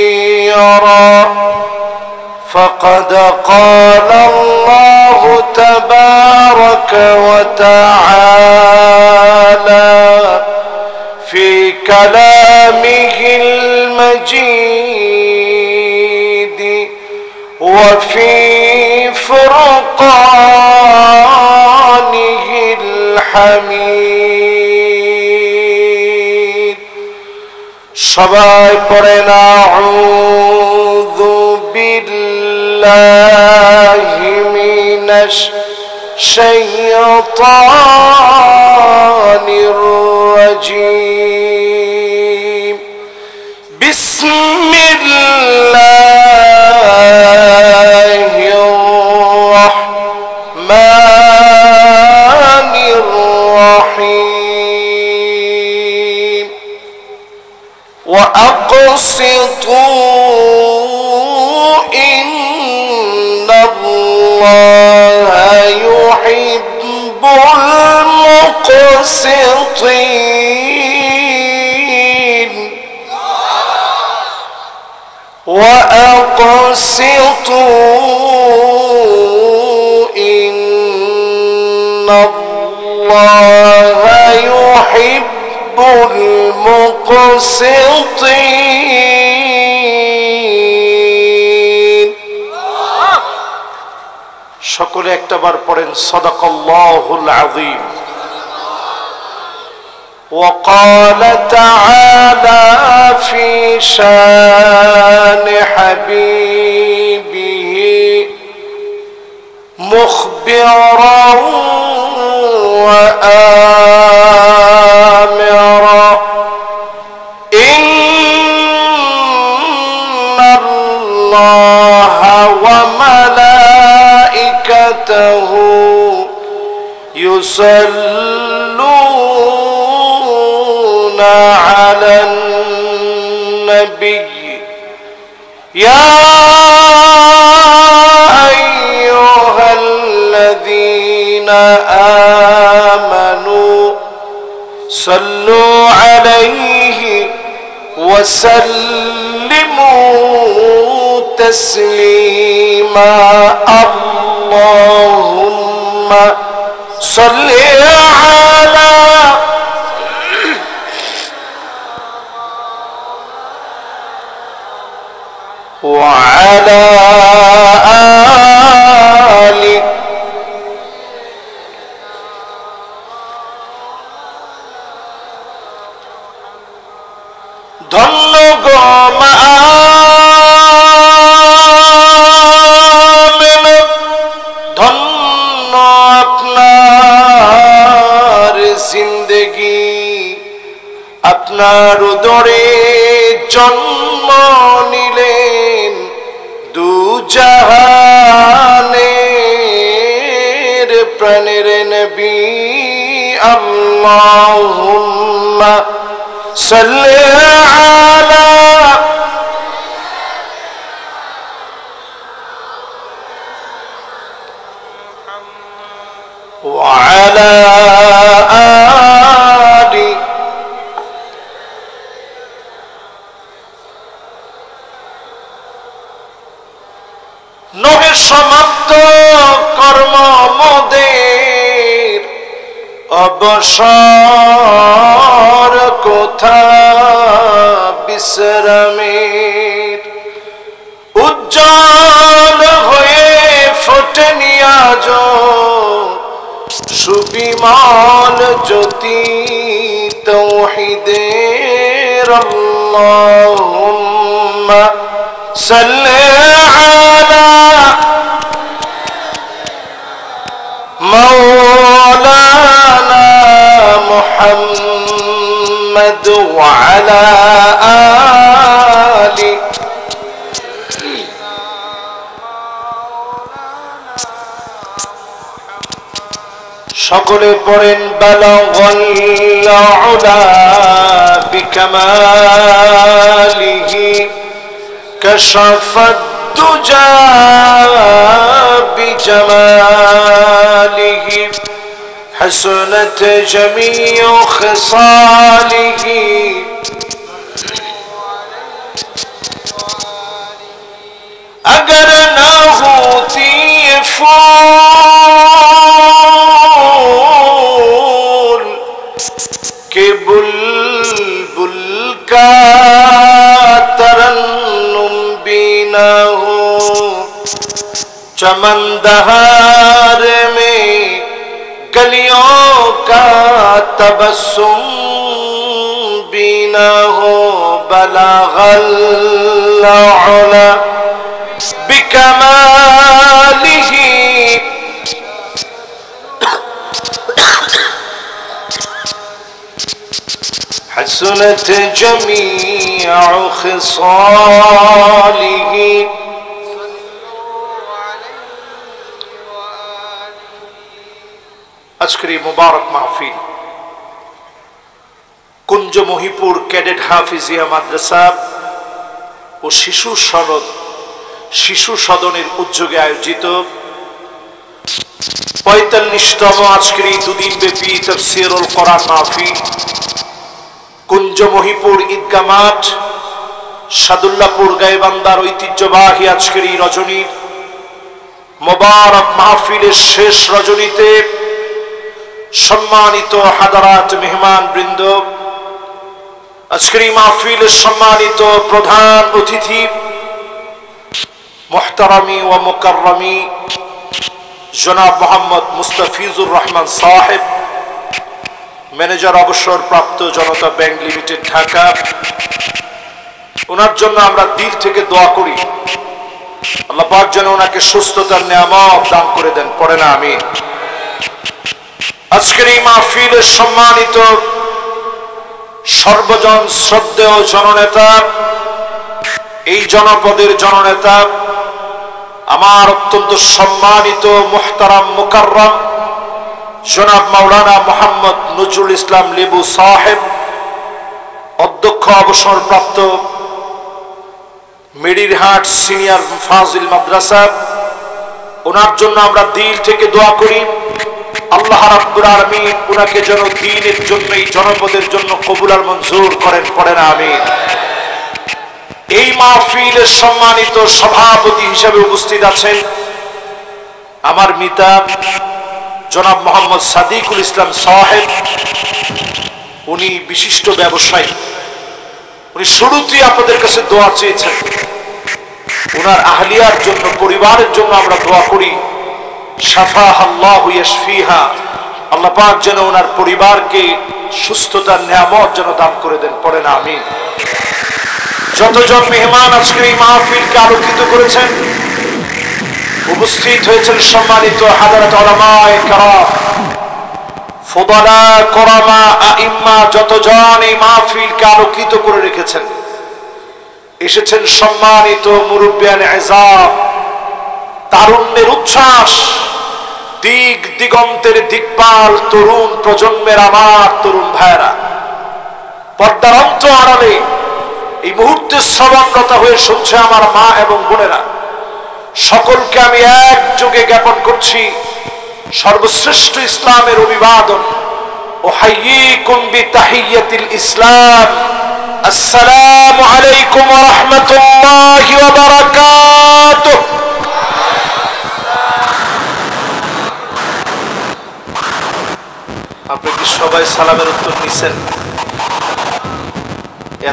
منيرا فقد قال الله تبارك وتعالى في كلامه المجيد وفي فرقانه الحميد সবাই পড়েন আউযু বিল্লাহি মিনাশ শাইতানির রাজীম বিসমিল্লাহির রাহমানির রাহিম وأقسطوا إن الله يحب المقسطين وأقسطوا إن الله يحب المقسطين সকলে একটাবার পড়েন সাদাকাল্লাহুল আযীম وقال تعالى في شان حبيبه مخبرا وآمرا إن الله وملائكته يصلون على النبي يا أيها الذين آمنوا صلوا عليه وسلموا تسليما اللهم صل على وعلى ধন্য গো মা আমেনা, ধন্য আপনার জিন্দেগি, আপনার উদরে জন্ম নিলেন দু জাহানের প্রাণের নবী। আল্লাহুম্মা সাল্লি আলা ওয়া আলা আলি নহে সমাপ্ত কর্ম মোদের, অবসর কোথা বিশ্রামের, উজ্জ্বল হয়ে ফোটেনি আজ সুবিমল জ্যোতি তৌহিদের। আল্লাহুম্মা সাল্লি আলা মাওলানা মুহাম্মদ ওয়া আলা আলি সকলে পড়েন বালাগাল উলা বিকামালিহি কাশাফাদ দুজা বিজামালিহি হাসনাত জামিউ খিসালিহি अगर ना होती ये फूल के बुलबुल का तरन्नुम भी ना हो, चमन दहार में गलियों का तबस्सुम भी ना हो, बलागल उला बिकमालिही हसनत जमीउ खिसालिही। আজকের এই মুবারক মাহফিল কুঞ্জ মহিপুর ক্যাডেট হাফিজিয়া মাদ্রাসা ও শিশু সদনের উদ্যোগে আয়োজিত ৪৫তম আজকের এই দুদিন ব্যাপী তাফসীরুল কোরআন মাহফিল কুঞ্জ মহিপুর ঈদগাহ মাঠ সাদুল্লাহপুর গাইবান্ধার ঐতিহ্যবাহী আজকের এই রজনীর মোবারক মাহফিলের শেষ রজনীতে সম্মানিত হাদারাত মেহমান বৃন্দ, আজকের এই মাহফিলের সম্মানিত প্রধান অতিথি মুহতারামি ও মুকাররমি জনাব মোহাম্মদ মুস্তাফিজুর রহমান সাহেব, ম্যানেজার অবসরপ্রাপ্ত জনতা ব্যাংক লিমিটেড ঢাকা, ওনার জন্য আমরা দিল থেকে দোয়া করি আল্লাহ পাক যেন ওনাকে সুস্থতার নিয়ামত দান করে দেন। পড়ে না আমিন। আজকের এই মাহফিলের সম্মানিত সর্বজন শ্রদ্ধেয় জননেতা, এই জনপদের জননেতা, আমার অত্যন্ত সম্মানিত মুহতারাম মুকাররম জনাব মাওলানা মোহাম্মদ নজরুল ইসলাম লেবু সাহেব, অধ্যক্ষ অবসরপ্রাপ্ত মেডিরহাট সিনিয়র ফাজিল মাদ্রাসা, ওনার জন্য আমরা দিল থেকে দোয়া করি আল্লাহ রাব্বুল আলামিন ওনাকে যেন দ্বীনের জন্য এই জনপদের জন্য কবুল আর মঞ্জুর করেন। পড়েন আমিন। এই মাহফিলের সম্মানিত সভাপতি হিসেবে উপস্থিত আছেন আমার মিতা জনাব মোহাম্মদ সাদিকুল ইসলাম সাহেব। উনি বিশিষ্ট ব্যবসায়ী, উনি শুরুতেই আপনাদের কাছে দোয়া চেয়েছেন। ওনার আহলিয়ার জন্য, পরিবারের জন্য আমরা দোয়া করি শাফাহাল্লাহু ইয়াশফিহা, আল্লাহ পাক যেন ওনার পরিবারকে সুস্থতার নিয়ামত যেন দান করে দেন। পড়েন আমিন। যতজন মেহমান আজকের এই মাহফিলকে আলোকিত করেছেন, উপস্থিত হয়েছেন সম্মানিত হাজারাত উলামায়ে কেরাম, ফুদালা, কুরামা, আইম্মা, যতজন এই মাহফিলকে আলোকিত করে রেখেছেন, এসেছেন সম্মানিত মুরব্বিয়ান ইজাম, তারুণ্যের উচ্ছ্বাস, দিক দিগন্তের দিকপাল তরুণ প্রজন্মের আমার তরুণ ভাইরা, পর্দার অন্ত আড়ালে এই মুহূর্তে শ্রবণরত হয়ে শুনছে আমার মা এবং বোনেরা, সকলকে আমি একযোগে জ্ঞাপন করছি সর্বশ্রেষ্ঠ ইসলামের অভিবাদন। উহাইয়িকুম বিতাহিয়াতিল ইসলাম, আসসালামু আলাইকুম ওয়া রাহমাতুল্লাহি ওয়া বারাকাতুহু। আপনি কি সবাই সালামের উত্তর নিছেন?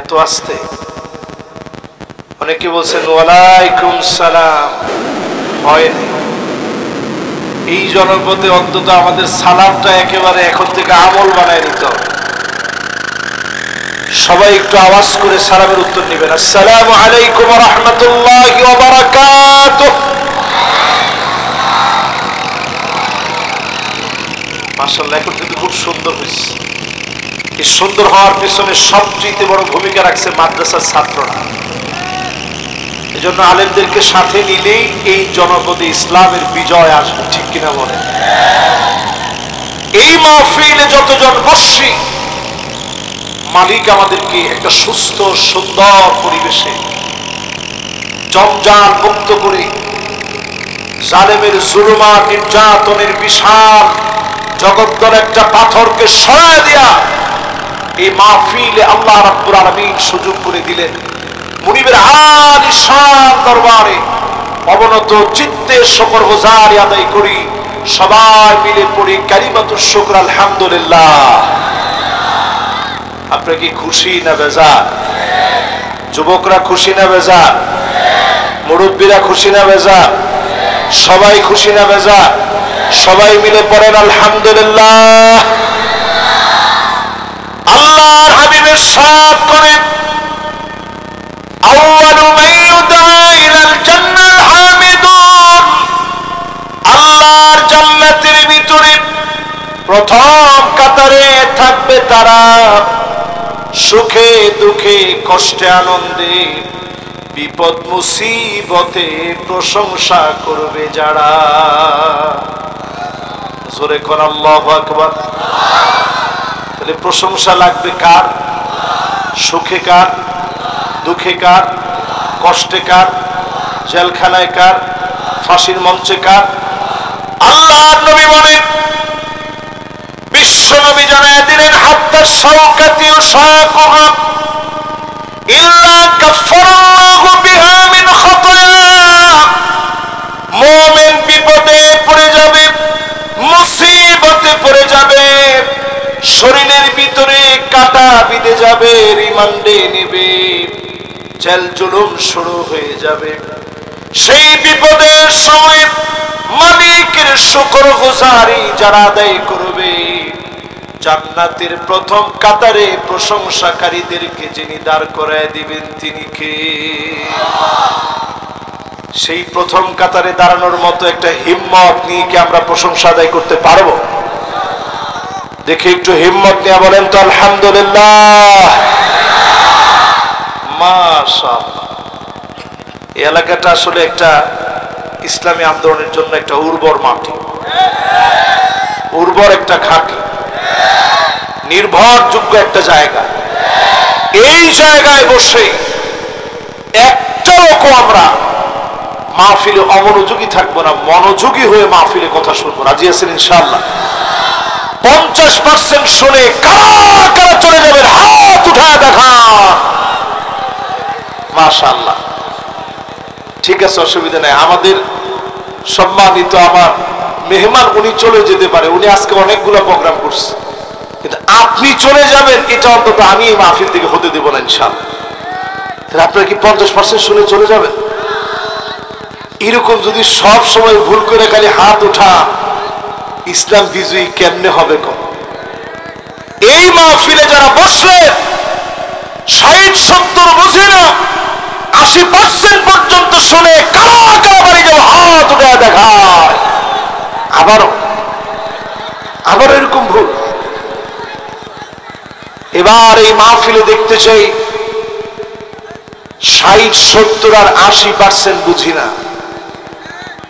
এত আস্তে? অনেকে বলছেন ওয়ালাইকুম সালাম, হয় নাই। এই জনপদে অন্তত আমাদের সালামটা একেবারে এখন থেকে আমল বানায় নিতে হবে। সবাই একটু আওয়াজ করে সালামের উত্তর নেবেন। আসসালামু আলাইকুম ওয়া রাহমাতুল্লাহি ওয়া বারাকাতুহু। মাশাআল্লাহ, এখন কিন্তু খুব সুন্দর হয়েছে। এই সুন্দর হওয়ার পিছনে সবচেয়ে বড় ভূমিকা রাখছে মাদ্রাসার ছাত্ররা। এজন্য আলেমদেরকে সাথে নিলেই এই জনপদে ইসলামের বিজয় আসবে, ঠিক কিনা বলেন? এই মাহফিলে যতজন বসছি, মালিক আমাদেরকে একটা সুস্থ সুন্দর পরিবেশে জঞ্জাল মুক্ত করে জালেমের জুলুমার নির্যাতনের বিশাল জগদ্দল একটা পাথরকে সরায় দিয়া এই মাহফিলে আল্লাহ রাব্বুল আলামিন সুযোগ করে দিলেন। মুনিবের আলিশান দরবারে অবনত চিত্তে শুকর গুজারি আদায় করি, সবাই মিলে পড়ি কালিমাতুশ শুকর আলহামদুলিল্লাহ। আপনারা কি খুশি না বেজার? যুবকরা খুশি না বেজার? মুরব্বীরা খুশি না বেজার? সবাই খুশি না বেজার? সবাই মিলে পড়েন আলহামদুলিল্লাহ। আল্লাহর হাবিবের সাথ করে আউয়ালু মান ইউদা ইলাল জান্নাল হামিদুন, আল্লাহর জান্নাতের ভিতরে প্রথম কাতারে থাকবে তারা, সুখে দুঃখে কষ্টে আনন্দে বিপদ মুসিবতে প্রশংসা করবে যারা। জোরে কোন আল্লাহু আকবার। তাহলে প্রশংসা লাগবে কার? সুখে কার? দুঃখে কার? কষ্টে কার? জেলখানায় কার? ফাঁসির মঞ্চে কার? আল্লাহর নবী বলেন, বিশ্ব নবী জানায় দিলেন, হাত্তা শাওকাতি ও শাকুহা ইল্লা কাফফারাল্লাহু বিহা মিন খাতায়া। মুমিন বিপদে পড়ে যাবে, মুসিবতে পড়ে যাবে, শরীরের ভিতরে কাটা বিঁধে যাবে, রিমান্ডে নেবে, জেল জুলুম শুরু হয়ে যাবে। সেই বিপদের সময় মালিকের শুকর গুজারি যারা আদায় করবে, জান্নাতের প্রথম কাতারে প্রশংসাকারীদেরকে যিনি দাঁড় করায় দিবেন তিনি কে? সেই প্রথম কাতারে দাঁড়ানোর মতো একটা হিম্মত নিয়ে কি আমরা প্রশংসা আদায় করতে পারবো? দেখি একটু হিম্মত নিয়ে বলেন তো আলহামদুলিল্লাহ। মাশাআল্লাহ। এই এলাকাটা আসলে একটা ইসলামী আন্দোলনের জন্য একটা উর্বর মাটি, উর্বর একটা ঘাঁটি, নির্ভরযোগ্য একটা জায়গা। এই জায়গায় বসে একটা লোকও আমরা মাহফিলে অমনোযোগী থাকবো না, মনোযোগী হয়ে মাহফিলে কথা শুনবো। রাজি আছেন ইনশাআল্লাহ? 50% শুনে কারা কারা চলে যাবেন হাত উঠায় দেখা। মাশাআল্লাহ, ঠিক আছে, অসুবিধা নাই। আমাদের সম্মানিত আমার মেহমান উনি চলে যেতে পারে, উনি আজকে অনেকগুলো প্রোগ্রাম করছে, কিন্তু আপনি চলে যাবেন এটা অন্তত আমি এই মাহফিল থেকে হতে দেব না ইনশাআল্লাহ। তাহলে আপনারা কি 50% শুনে চলে যাবেন? এরকম যদি সব সময় ভুল করে খালি হাত উঠা, ইসলাম বিজয়ী কেমনে হবে? এই মাহফিলে যারা বসলেন 60-70 বুঝে না, 80% পর্যন্ত শুনে কারা কারা বাড়ি যাবো হাত উঠে দেখায়। আবারও এরকম ভুল। এবার এই মাহফিলে দেখতে চাই 60-70 আর 80% বুঝি না,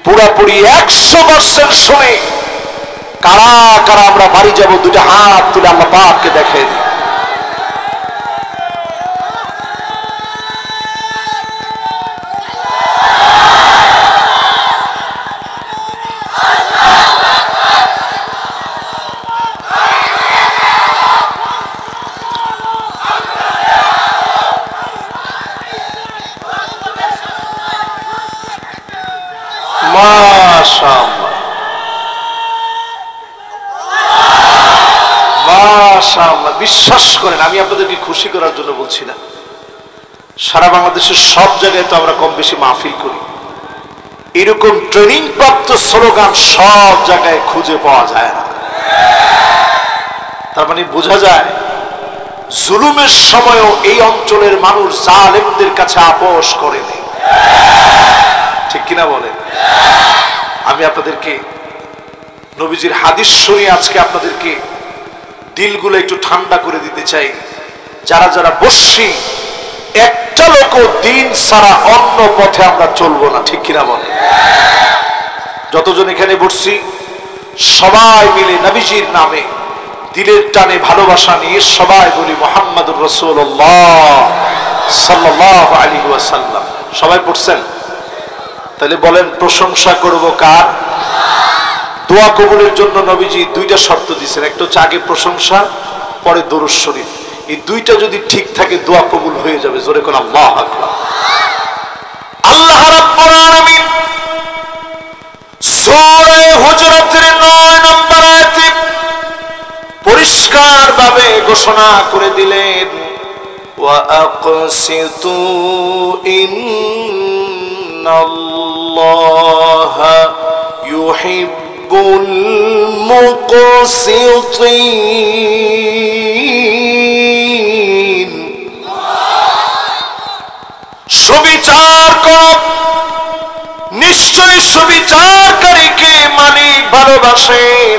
পুরাপুরি 100% শুনে কারা কারা আমরা বাড়ি যাব, দুটো হাত তুলে আল্লাহ পাককে দেখাই দিই। মাশাআল্লাহ মাশাআল্লাহ। বিশ্বাস করেন, আমি আপনাদেরকে খুশি করার জন্য বলছি না, সারা বাংলাদেশের সব জায়গায় তো আমরা কম বেশি মাহফিল করি, এরকম ট্রেনিং প্রাপ্ত স্লোগান সব জায়গায় খুঁজে পাওয়া যায় না। তার মানে বোঝা যায় জুলুমের সময়ও এই অঞ্চলের মানুষ জালেমদের কাছে আপোষ করেনি। ঠিক কিনা বলেন? আমি আপনাদেরকে নবীজির হাদিস শুনিয়ে আজকে আপনাদেরকে দিলগুলো একটু ঠান্ডা করে দিতে চাই। যারা যারা বসছি, একটা লোক দিন ছাড়া অন্য পথে আমরা চলবো না। ঠিক কিনা বলেন? যতজন এখানে বসছি সবাই মিলে নবীজির নামে দিলের টানে ভালোবাসা নিয়ে সবাই বলি মুহাম্মাদুর রাসূলুল্লাহ সাল্লাল্লাহু আলাইহি ওয়াসাল্লাম। সবাই পড়ছেন? তাহলে বলেন প্রশংসা করব কার? দোয়া কবুলের জন্য নবীজি দুইটা শর্ত দিয়েছেন, একটা হচ্ছে আগে প্রশংসা, পরে দরুদ শরীফ। এই দুইটা যদি ঠিক থাকে দোয়া কবুল হয়ে যাবে। জোরে কোন আল্লাহু আকবার। আল্লাহ রাব্বুল আলামিন সূরা হুজরাতের 9 নম্বর আয়াতে পরিষ্কার ভাবে ঘোষণা করে দিলেন, ওয়া আকসিতু ইন্নাল্লাহা ইউহিব্বুল মুকসিতিন। সুবিচার করো, নিশ্চয় সুবিচারকারীকে মালিক ভালোবাসেন।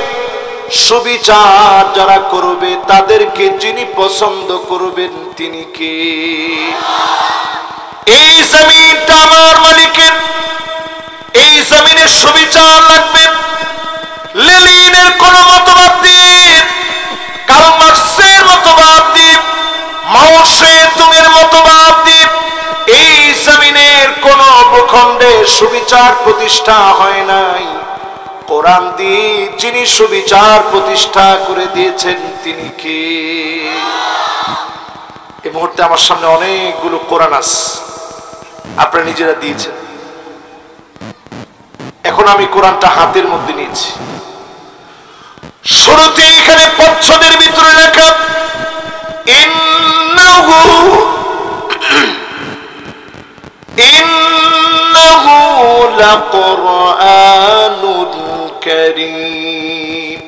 সুবিচার যারা করবে তাদেরকে যিনি পছন্দ করবেন তিনি কে? এই জমিনটা আমার মালিকের, এই জমিনে সুবিচার লাগবে। লেনিনের কোন মতবাদ দিয়ে, কার্ল মার্কসের মতবাদ দিয়ে, মাও সেতুংয়ের মতবাদ দিয়ে এই জমিনের কোন ভূখণ্ডে সুবিচার প্রতিষ্ঠা হয় নাই। কোরআন দিয়ে যিনি সুবিচার প্রতিষ্ঠা করে দিয়েছেন তিনি কে? এই মুহূর্তে আমার সামনে অনেকগুলো কোরআন আছে, আপনারা নিজেরা দিয়েছেন। এখন আমি কোরআনটা হাতের মধ্যে নিয়েছি। শুরুতে এখানে পচ্ছদের ভিতরে লেখা ইন্নাহু লাকুরআনুল কারীম।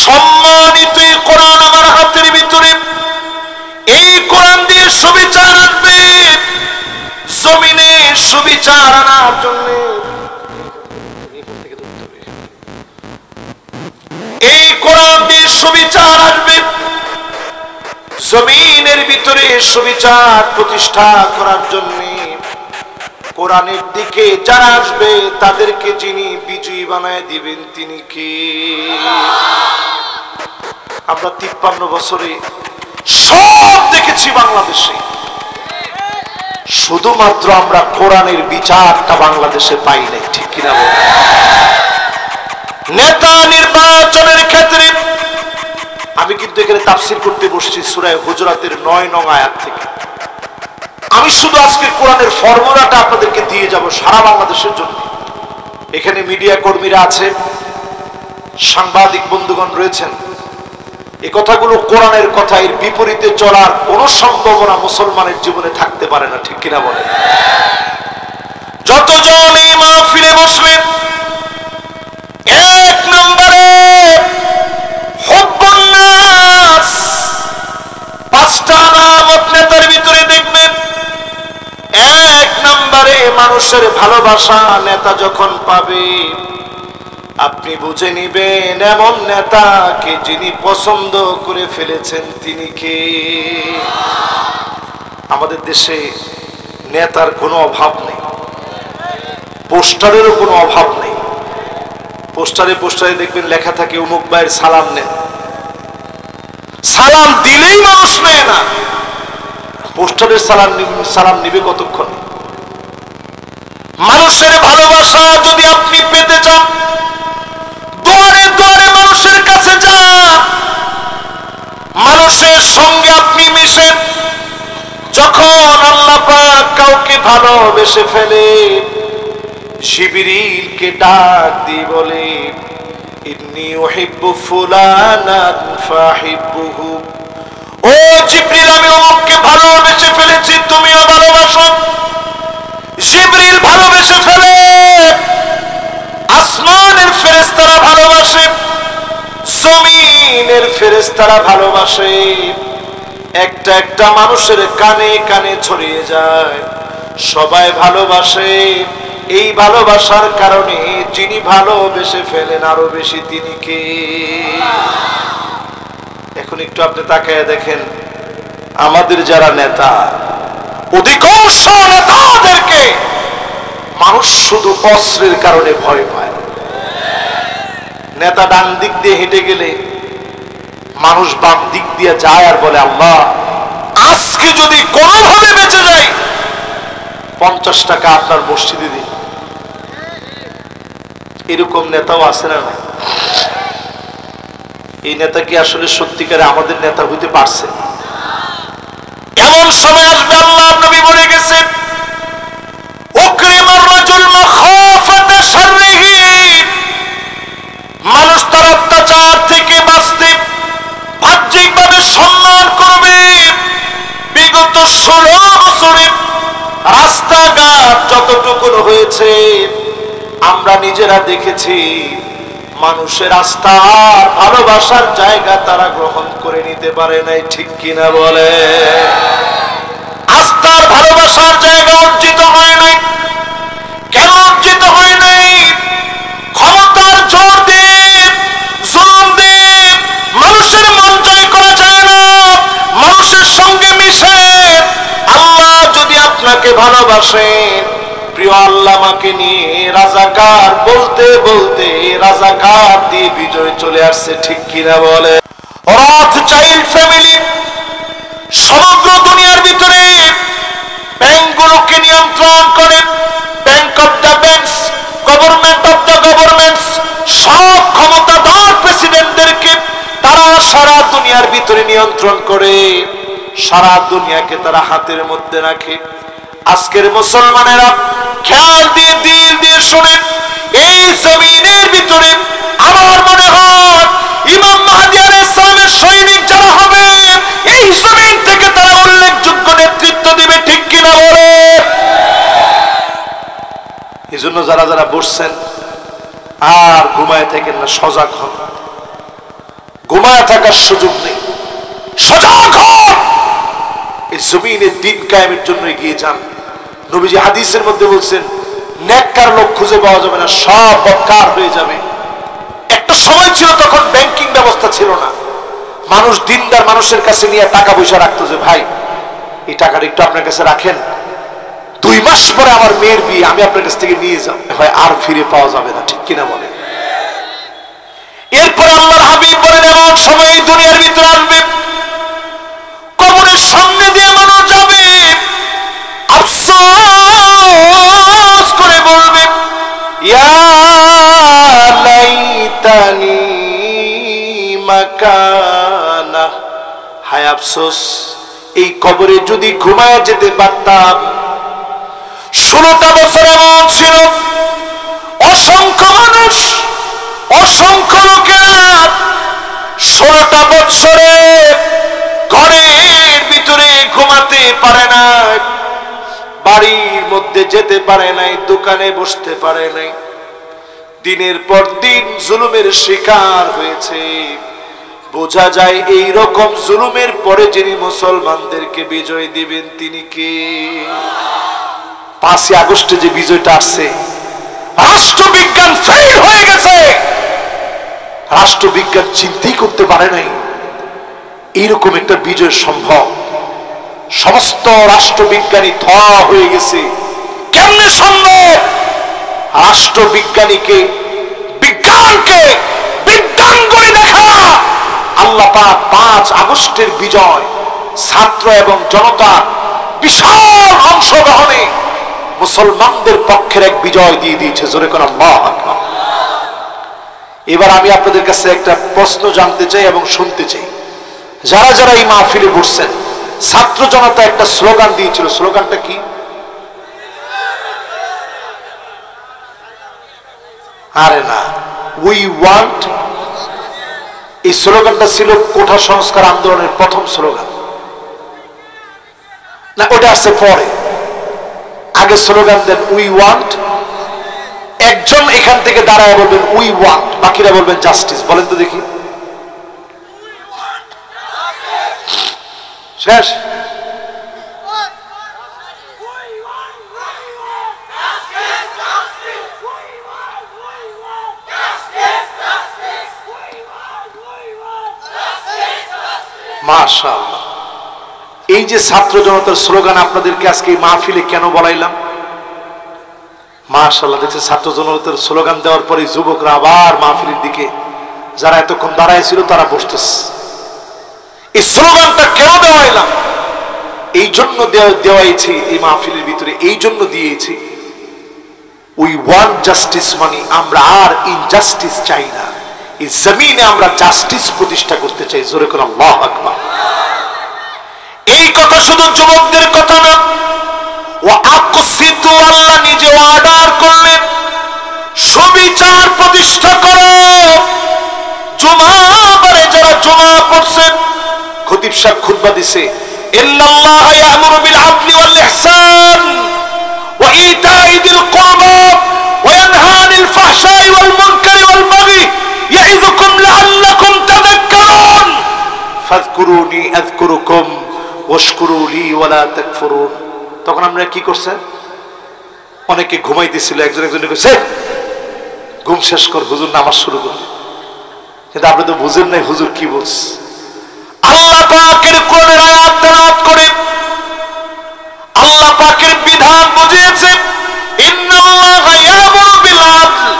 সম্মানিত এই কোরআন আমার হাতের ভিতরে। এই কোরআন দিয়ে সুবিচার আনবে, জমিনে সুবিচার আনার জন্য এই কোরআন দিয়ে সুবিচার আসবে, জমিনের ভিতরে সুবিচার প্রতিষ্ঠা করার জন্য কোরআনের দিকে যারা আসবে তাদেরকে যিনি বিজয়ী বানায় দিবেন তিনি কে? আমরা 53 বছরে সব দেখেছি বাংলাদেশে, শুধুমাত্র আমরা কোরআনের বিচারটা বাংলাদেশে পাই নাই। ঠিক কিনা বলেন? নেতা নির্বাচনের ক্ষেত্রে আমি কিন্তু এখানে তাফসীর করতে বসছি সূরা হুজরাতের 9 নং আয়াত থেকে। আমি শুধু আজকে কোরআনের ফর্মুলাটা আপনাদেরকে দিয়ে যাব সারা বাংলাদেশের জন্য। এখানে মিডিয়া কর্মীরা আছে, সাংবাদিক বন্ধুগণ রয়েছেন। এই কথাগুলো কোরআনের কথা, এর বিপরীতে চলার কোনো সম্ভাবনা মুসলমানের জীবনে থাকতে পারে না। ঠিক কিনা বলেন? যতজন এই মাহফিলে বসবেন, 1 নম্বরে হুব্বুন নাস, 5টা আলামত মানুষের ভালোবাসা নেতা যখন পাবে, আপনি বুঝে নিবেন এমন নেতাকে যিনি পছন্দ করে ফেলেছেন তিনি কে। আমাদের দেশে নেতার কোনো অভাব নেই, পোস্টারেরও কোনো অভাব নেই। পোস্টারে পোস্টারে দেখবেন লেখা থাকে অমুক ভাইয়ের সালাম নেন। সালাম দিলেই মানুষ নেয় না, পোস্টারের সালাম নিবে কতক্ষণ? মানুষের ভালোবাসা যদি আপনি পেতে চান, দুয়ারে দুয়ারে মানুষের কাছে যান, মানুষের সঙ্গে আপনি মিশেন। যখন আল্লাহ পাক কাউকে ভালোবেসে ফেলে, জিবরিলকে ডাক দিয়ে বলে ইন্নী উহিব্বু ফুলানান ফাহিব্বুহু, ও জিবরিল আমি অমুককে ভালোবেসে ফেলেছি, তুমিও ভালোবাসো। জিবরিল ভালোবেসে ফেলে, আসমানের ফেরেশতারা ভালোবাসে, জমিনের ফেরেশতারা ভালোবাসে, একটা একটা মানুষের কানে কানে ছড়িয়ে যায়, সবাই ভালোবাসে। এই ভালোবাসার কারণে যিনি ভালোবেসে ফেলেন আরো বেশি তিনি কে? এখন একটু আপনি তাকায় দেখেন, আমাদের যারা নেতা, অধিকাংশ নেতাদেরকে মানুষ শুধু অস্ত্রের কারণে ভয় পায়। নেতা ডান দিক দিয়ে হেঁটে গেলে মানুষ বাম দিক দিয়ে যায় আর বলে আল্লাহ আজকে যদি কোনোভাবে বেঁচে যাই 50 টাকা আপনার মসজিদে দিন। এরকম নেতাও আছে না? এই নেতা কি আসলে সত্যিকারে আমাদের নেতা হইতে পারছে? এমন সময় আসবে, আল্লাহ নবী বলে গেছেন উকরিমার রাজুল মাখাফাতা শাররিহি, মানুষ তার অত্যাচার থেকে বাঁচতে বাহ্যিকভাবে সম্মান করবে। বিগত 16 বছরে রাস্তাঘাট যতটুকু হয়েছে আমরা নিজেরা দেখেছি, মানুষের আস্থা ভালোবাসার জায়গা তারা গ্রহণ করে নিতে পারে নাই, ঠিক কিনা বলে? আস্থার ভালোবাসার জায়গা অর্জিত হয় নাই। কেন অর্জিত হয় নাই? ক্ষমতার জোর দিয়ে, জুলুম দিয়ে মানুষের মন জয় করা যায় না। মানুষের সঙ্গে মিশে আল্লাহ যদি আপনাকে ভালোবাসেন, প্রিয় আল্লাহ আমাকে নিয়ে রাজাকার বলতে বলতে রাজাকার দিয়ে বিজয় চলে আসছে, ঠিক কিনা বলে? রথচাইল্ড ফ্যামিলি সমগ্র দুনিয়ার ভিতরে ব্যাংকগুলোকে নিয়ন্ত্রণ করে। Bank of the banks, government of the governments, সব ক্ষমতাধর প্রেসিডেন্টদেরকে তারা সারা দুনিয়ার ভিতরে নিয়ন্ত্রণ করে, সারা দুনিয়াকে তারা হাতের মধ্যে রাখে। আজকের মুসলমানেরা খেয়াল দিয়ে দিল দিয়ে শুনেন, এই জমিনের ভিতরে আমার মনে হয় ইমাম মাহদী আলাইহিস সালামের সৈনিক যারা হবে, এই জমিন থেকে তারা উল্লেখযোগ্য নেতৃত্ব দিবে, ঠিক কিনা বলে? এই জন্য যারা যারা বসছেন আর ঘুমায় থাকেন না, সজাগ হন। ঘুমায় থাকার সুযোগ নেই, সজাগ হন। এই জমিনের দিন কায়েমের জন্য এগিয়ে যান। নবীজি হাদিসের মধ্যে বলছেন নেককার লোক খুঁজে পাওয়া যাবে না, সব বদকার হয়ে যাবে। একটা সময় ছিল তখন ব্যাংকিং ব্যবস্থা ছিল না, মানুষ দিনদার মানুষের কাছে নিয়ে টাকা পয়সা রাখতো, যে ভাই এই টাকাটা একটু আপনার কাছে রাখেন, 2 মাস পরে আমার মেয়ের বিয়ে, আমি আপনার কাছ থেকে নিয়ে যাব, হয় আর ফিরে পাওয়া যাবে না, ঠিক কিনা বলে? এরপর আল্লাহর হাবিব বলেন এমন সময় এই দুনিয়ার ভিতরে আসবে, কবরের সামনে দিয়ে মানুষ যাবে, আফসোস করে বলবে ইয়া লাইতানি মাকানা, হায় আফসোস এই কবরে যদি ঘুমায় যেতে পারতাম। 16টা বছর এমন ছিল, অসংখ্য মানুষ, অসংখ্য লোকেরা 16টা বছরে ঘরের ভিতরে ঘুমাতে পারে না, বাড়ির মধ্যে যেতে পারে নাই, দোকানে বসতে পারে নাই, দিনের পর দিন জুলুমের শিকার হয়েছে। বোঝা যায় এই রকম জুলুমের পরে যিনি মুসলমানদেরকে বিজয় দিবেন তিনি কে? 5ই আগস্টে যে বিজয়টা আসছে, রাষ্ট্রবিজ্ঞান ফেল হয়ে গেছে। রাষ্ট্রবিজ্ঞান চিন্তাই করতে পারে নাই এইরকম একটা বিজয় সম্ভব। সমস্ত রাষ্ট্রবিজ্ঞানী ধোয়া হয়ে গেছে। কেমনে সম্ভব? রাষ্ট্রবিজ্ঞানীকে, বিজ্ঞানকে বিজ্ঞান করে দেখা। আল্লাহ পাক 5 আগস্টের বিজয় ছাত্র এবং জনতার বিশাল অংশগ্রহণে মুসলমানদের পক্ষের এক বিজয় দিয়ে দিয়েছে। জোরে করে আল্লাহু আকবার। এবার আমি আপনাদের কাছে একটা প্রশ্ন জানতে চাই এবং শুনতে চাই। যারা যারা এই মাহফিলে বসছেন, ছাত্র জনতা একটা স্লোগান দিয়েছিল, স্লোগানটা কি? আরে না, উই ওয়ান্ট। এই স্লোগানটা ছিল কোঠা সংস্কার আন্দোলনের প্রথম স্লোগান। না, ওটা আসছে পরে। আগে স্লোগান দেন উই ওয়ান্ট। একজন এখান থেকে দাঁড়ায় বলবেন উই ওয়ান্ট, বাকিরা বলবেন জাস্টিস। বলেন তো দেখি। শেষ? মাশাআল্লাহ। এই যে ছাত্র জনতার স্লোগান আপনাদেরকে আজকে এই মাহফিলে কেন বলাইলাম? মাশাআল্লাহ, দেখছে ছাত্র জনতার স্লোগান দেওয়ার পরে যুবকরা আবার মাহফিলের দিকে, যারা এতক্ষণ দাঁড়ায় ছিল তারা বসতেছে। এই স্লোগানটা কেন দেওয়াইলাম? এই জন্য দেওয়াইছি এই মাহফিলের ভিতরে, এই জন্য দিয়েছি। উই ওয়ান্ট জাস্টিস, মানে আমরা আর ইনজাস্টিস চাই না। এই জমিনে আমরা জাস্টিস প্রতিষ্ঠা করতে চাই। জোরে করে আল্লাহু আকবার। এই কথা শুধু যুবকদের কথা না, ওয়াকসিতু, আল্লাহ নিজে অর্ডার করলেন সুবিচার প্রতিষ্ঠা করো। জুমাবারে যারা জুমা পড়ছেন, খতিব সাহেব খুতবা দিছে, ইন্নাল্লাহ ইয়া'মুরু বিল আদলি ওয়াল ইহসান ওয়া ইতা'i যিল কুরবা ওয়া ইয়ানহা আনিল ফাহশাই ওয়াল মুনকারি ওয়াল বাগি ইয়া'iযুকুম লা'আল্লাকুম তাযাক্কারুন ফাযকুরুনি আযকুরুকুম ওয়াশকুরু লি ওয়া লা তাকফুরুন। তখন আমরা কি করছেন? অনেকে ঘুমাইতেছিল, একজন কইছে ঘুম শেষ কর, হুজুর নামাজ শুরু কর। কিন্তু আপনি তো বুঝেন নাই হুজুর কি বলছে। আল্লাহ পাকের কোরআনের আয়াত তেলাওয়াত করে আল্লাহ পাকের বিধান বুঝিয়েছে, ইন্নাল্লাহা ইয়া'মুরু বিল আদল।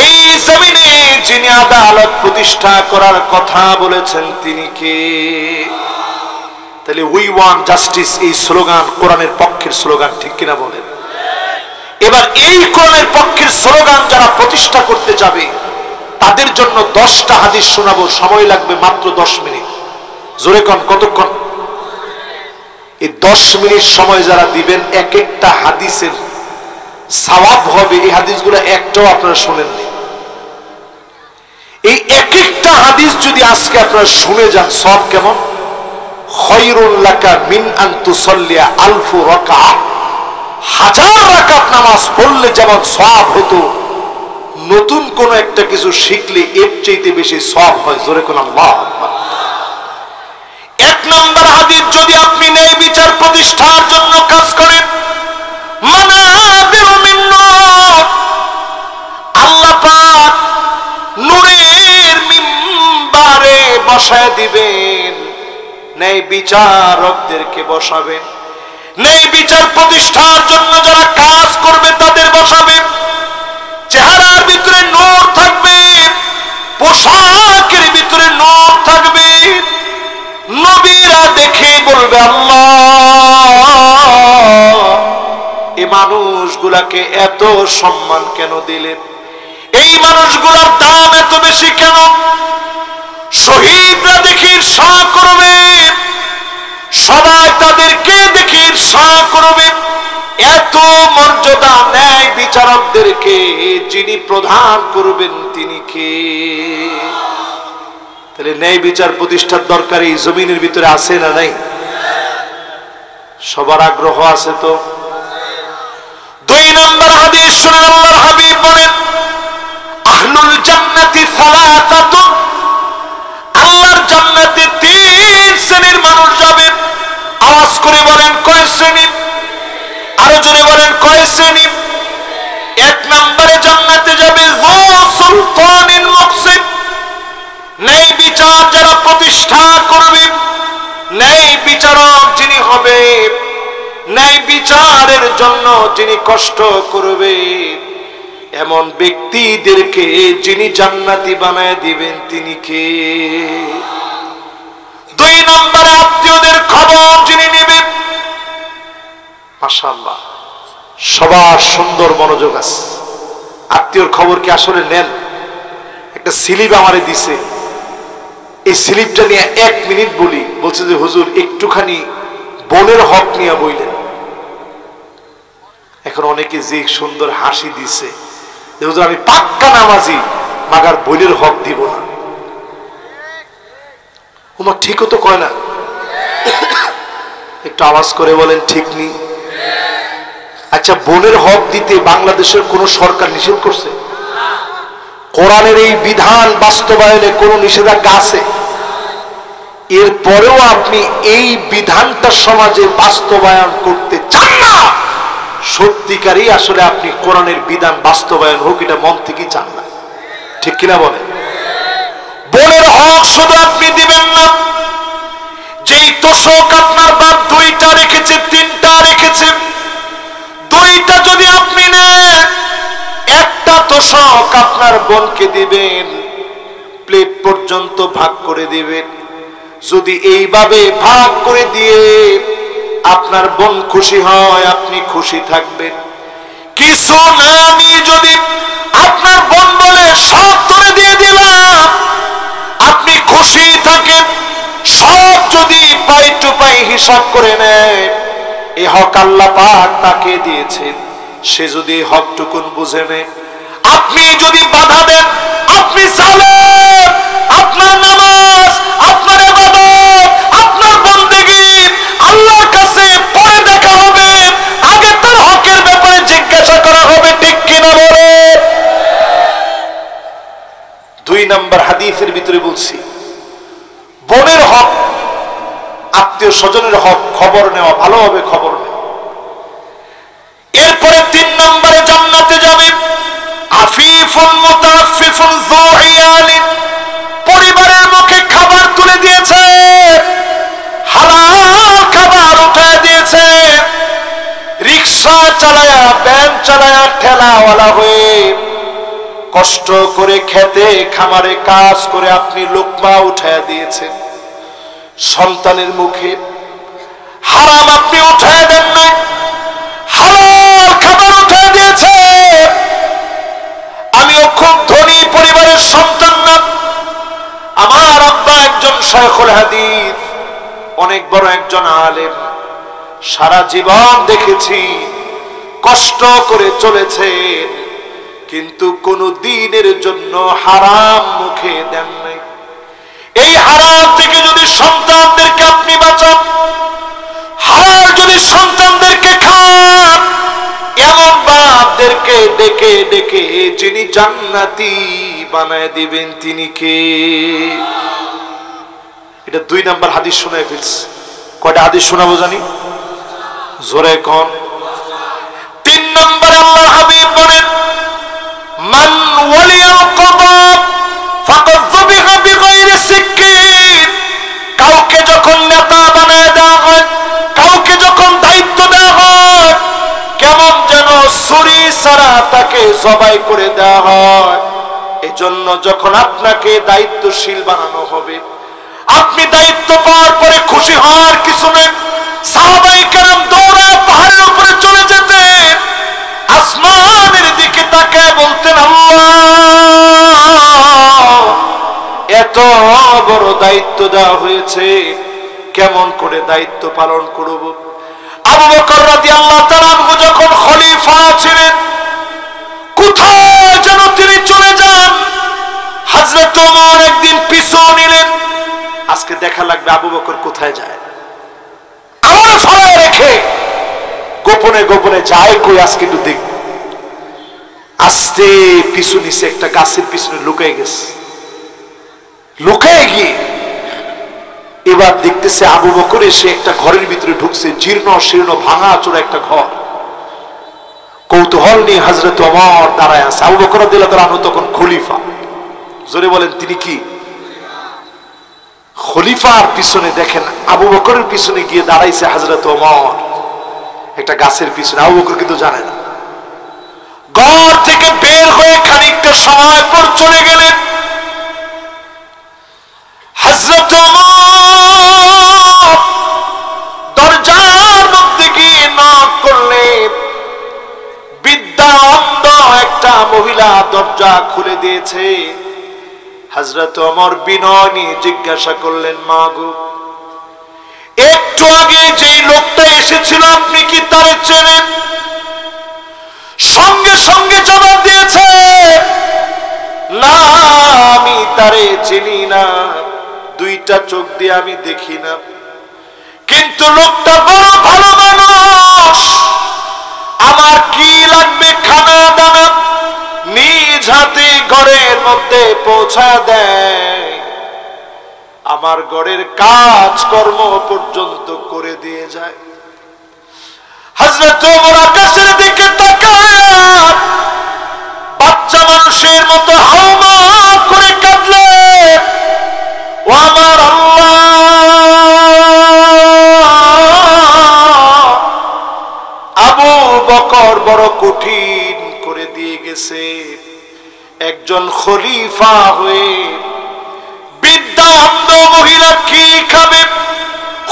এই জমিনে যিনি আদালত প্রতিষ্ঠা করার কথা বলেছেন তিনি কে? তাহলে উই ওয়ান্ট জাস্টিস এই স্লোগান কোরআনের পক্ষের স্লোগান, ঠিক কিনা বলেন? এবার এই কোরআনের পক্ষের স্লোগান যারা প্রতিষ্ঠা করতে যাবে তাদের জন্য 10টা হাদিস শোনাবো। সময় লাগবে মাত্র 10 মিনিট। জোরে কোন কতক্ষণ? এই 10 মিনিট সময় যারা দিবেন, এক একটা হাদিসের সওয়াব হবে। এই হাদিসগুলো একটাও আপনারা শুনেননি। এই এক একটা হাদিস যদি আজকে আপনারা শুনে যান, সওয়াব কেমন? খায়রুল লাকা মিন আন তুসাল্লিয়া আলফু রাকাত। 1000 রাকাত নামাজ পড়লে যেমন সওয়াব হতো, নতুন কোন একটা কিছু শিখলে এর চাইতে বেশি সওয়াব হয়। জোরে কোন আল্লাহু আকবার। 1 নম্বর হাদিস, যদি আপনি ন্যায় বিচার প্রতিষ্ঠার জন্য কাজ করেন, মানাবিরু মিন নূর, আল্লাহ পাক নূরের মিম্বারে বসায় দিবেন। ন্যায় বিচারকদেরকে বসাবেন। ন্যায় বিচার প্রতিষ্ঠার জন্য যারা কাজ করবে তাদের বসাবেন। চেহারার ভিতরে নূর থাকবে, পোশাকের ভিতরে নূর থাকবে। নবীরা দেখে বলবে, আল্লাহ, এই মানুষগুলাকে এত সম্মান কেন দিলেন? এই মানুষগুলোর দাম এত বেশি কেন? শহীদরা দেখে ঈর্ষা করবে, সবাই তাদেরকে দেখে ঈর্ষা করবে। এত মর্যাদা ন্যায় বিচারকদেরকে যিনি প্রদান করবেন তিনি কে? তাহলে ন্যায় বিচার প্রতিষ্ঠার দরকার এই জমিনের ভিতরে আছে না নাই? সবার আগ্রহ আছে তো? 2 নম্বর হাদিস শুনে আল্লাহর হাবিব বলেন, আহলুল জান্নাতি সালাসাতুন, আল্লাহর জান্নাতে 3 শ্রেণীর মানুষ যাবে। আওয়াজ করে বলেন কয় শ্রেণী? আরো জোরে বলেন কয় শ্রেণী। এক নম্বরে জান্নাতে যাবে যু সুলতানিন মুকসিত, ন্যায় বিচার যারা প্রতিষ্ঠা করবে, ন্যায় বিচারক যিনি হবে, ন্যায় বিচারের জন্য যিনি কষ্ট করবে, এমন ব্যক্তিদেরকে যিনি জান্নাতি বানায় দিবেন তিনি কে? দুই নম্বরে আত্মীয়দের খবর যিনি নেবেন। মাশাআল্লাহ, সবার সুন্দর মনোযোগ আছে। আত্মীয়র খবর কি আসলে নেন? একটা স্লিপ আমারে দিছে, এই স্লিপটা নিয়ে 1 মিনিট বলি। বলছে যে হুজুর একটুখানি বোনের হক নিয়ে বইলেন। এখন অনেকে যে সুন্দর হাসি দিছে, হুজুর আমি পাক্কা নামাজি, মাগার বোনের হক দিব না। ওমা ঠিকও তো কয় না, একটু আওয়াজ করে বলেন ঠিক নেই। আচ্ছা, বোনের হক দিতে বাংলাদেশের কোন সরকার নিষেধ করছে? কোরআনের এই বিধান বাস্তবায়নে কোন নিষেধাজ্ঞা আছে? এরপরেও আপনি এই বিধানটা সমাজে বাস্তবায়ন করতে চান না। সত্যিকারই আসলে আপনি কোরআনের বিধান বাস্তবায়ন হোক এটা মন থেকেই চান না, ঠিক কিনা বলেন? বোনের হক শুধু আপনি দিবেন না, যেই তোষক আপনার বাপ 2টা রেখেছে, 3টা রেখেছে, 2টা যদি আপনি নেন, একটা তোষক আপনার বোনকে দিবেন, প্লেট পর্যন্ত ভাগ করে দিবেন। যদি এইভাবে ভাগ করে দিয়ে আপনার বোন খুশি হয়, আপনি খুশি থাকবেন। কিছু না আমি যদি আপনার বোন বলে সব করে দিয়ে দিলাম, আপনি খুশি থাকেন। সব যদি পাই টু পাই হিসাব করে নেয়, এই হক আল্লাহ পাক তাকে দিয়েছেন, সে যদি হকটুকুন বুঝে নেয়, আপনি যদি বাধা দেন, আপনি জালেম, আপনার নামাজ, আপনার ইবাদত, আপনার বন্দেগী আল্লাহর কাছে পরে দেখা হবে, আগে তার হকের ব্যাপারে জিজ্ঞাসা করা হবে, ঠিক কিনা বলে? 2 নম্বর হাদিসের ভিতরে বলছি, বোনের হক, আত্মীয় স্বজনের হক, খবর নেওয়া, ভালোভাবে খবর নেওয়া। এরপরে 3 নম্বরে জান্নাতে যাবে আফিফুন মুতাআফফিফুন যু ইয়ালিন, পরিবারের মুখে খাবার তুলে দিয়েছে, হালাল খাবার উঠায় দিয়েছে, রিকশা চালায়া, ভ্যান চালায়া, ঠেলাওয়ালা হয়ে কষ্ট করে খেতে খামারে কাজ করে আপনি লোকমা উঠায় দিয়েছেন। সন্তানের মুখে হারাম আপনি উঠায় দেন নাই, হালাল খাবার উঠায় দিয়েছে। আমিও খুব ধনী পরিবারের সন্তান না, আমার আব্বা একজন শায়খুল হাদিস, অনেক বড় একজন আলেম, সারা জীবন দেখেছি কষ্ট করে চলেছেন, কিন্তু কোন দিনের জন্য হারাম মুখে দেন নাই। এই হারাম থেকে যদি সন্তানদেরকে আপনি বাঁচান, হালাল যদি সন্তানদেরকে খান, এমন বাপদেরকে ডেকে ডেকে যিনি জান্নাতি বানায় দিবেন তিনি কে? এটা 2 নম্বর হাদিস শোনায় ফেলছে। কয়টা হাদিস শোনাবো জানি? জোরে কোন? 3 নম্বরে আল্লাহর হাবিব বলেন, মান ওয়ালিয়াল কদা ফাকাদ যুবিহা বিগাইরি সিকিন। কাউকে যখন নেতা বানায় দেওয়া হয়, কাউকে যখন দায়িত্ব দেওয়া হয়, কেমন যেন ছুরি ছাড়া তাকে জবাই করে দেওয়া হয়। এজন্য যখন আপনাকে দায়িত্বশীল বানানো হবে, আপনি দায়িত্ব পাওয়ার পরে খুশি হওয়ার কিছু নেই। সাহাবায়ে কেরাম দৌড়ায় পাহাড়ের উপরে চলে যেতেন, আসমানের দিকে তাকায় বলতেন, আল্লাহ এত বড় দায়িত্ব দেওয়া হয়েছে, কেমন করে দায়িত্ব পালন করব? আবু বকর রাদিয়াল্লাহু তাআলা আনহু যখন খলিফা ছিলেন, কোথায় যেন তিনি চলে যান, হযরত ওমর একদিন পিছু নিলেন। আজকে দেখা লাগবে আবু বকর কোথায় যায়, আমার ফলায় রেখে গোপনে গোপনে যায় কই, আজকে একটু দেখ। আস্তে পিছু নিছে, একটা গাছের পিছনে লুকায় গেছে। লুকায় গিয়ে এবার দেখতেছে আবু বকর এসে একটা ঘরের ভিতরে ঢুকছে, জীর্ণ শীর্ণ ভাঙা চোরা একটা ঘর। কৌতূহল নিয়ে হযরত ওমর দাঁড়ায় আছে। আবু বকর রাদিয়াল্লাহু আনহু তখন খলিফা। জোরে বলেন তিনি কি খলিফার পিছনে দেখেন আবু বকরের পিছনে গিয়ে দাঁড়াইছে হযরত ওমর একটা গাছের পিছনে। আবু বকর কিন্তু জানে না। ঘর থেকে বের হয়ে খানিকটা সময় পর চলে গেলেন। হযরত ওমর দরজার মধ্যে গিয়ে নক করলে বিদ্যা অন্ধ একটা মহিলা দরজা খুলে দিয়েছে। হযরত ওমর বিনয় নিয়ে জিজ্ঞাসা করলেন, মা গো, একটু আগে যে লোকটা এসেছিল আপনি কি তারে চেনেন? সঙ্গে সঙ্গে জবাব দিয়েছে, না আমি তারে চিনি না, দুইটা চোখ দিয়ে আমি দেখি না, কিন্তু লোকটা বড় ভালো মানুষ, আমার কি লাগবে খানা দানা নিজ হাতে ঘরের মধ্যে পৌঁছা দেয়, আমার ঘরের কাজ কর্ম পর্যন্ত করে দিয়ে যায়। হযরত ওমর আকাশের দিকে তাকায় বাচ্চা মানুষের মতো হাওমাও করে কাঁদলেন, ও আমার আল্লাহ, আবু বকর বড় কঠিন করে দিয়ে গেছে। একজন খলিফা হয়ে বিদ্যা অন্ধ মহিলা কি খাবে?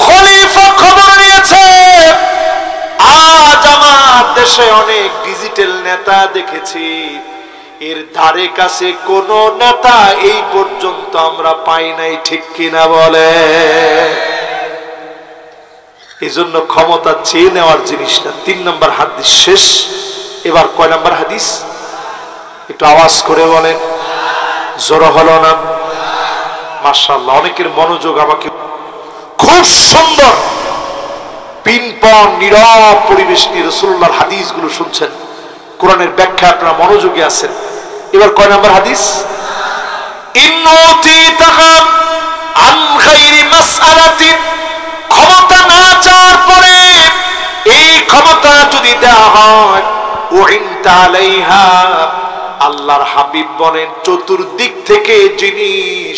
খলিফা খবর নিয়েছে, আজ আমার দেশে অনেক ডিজিটাল নেতা দেখেছি, এর ধারে কাছে কোন নেতা এই পর্যন্ত আমরা পাই নাই, ঠিক কিনা বলে? এই জন্য ক্ষমতা চেয়ে নেওয়ার জিনিসটা। 3 নম্বর হাদিস শেষ। এবার কয় নম্বর হাদিস? একটু আওয়াজ করে বলেন, জোরে হলো না? মাশাআল্লাহ, অনেকের মনোযোগ আমাকে খুব সুন্দর পিনপন নীরব পরিবেশ নিয়ে রাসূলুল্লাহর হাদিসগুলো শুনছেন, কোরআনের ব্যাখ্যা আপনারা মনোযোগী আছেন। এবার কয় নম্বর হাদিস? ইন্নুতিতাহা আন গায়রি মাসআলাতিন, ক্ষমতা না চাওয়ার পরে এই ক্ষমতা যদি দেওয়া হয়, উইনতা আলাইহা, আল্লাহর হাবিব বলেন চতুর্দিক থেকে যিনি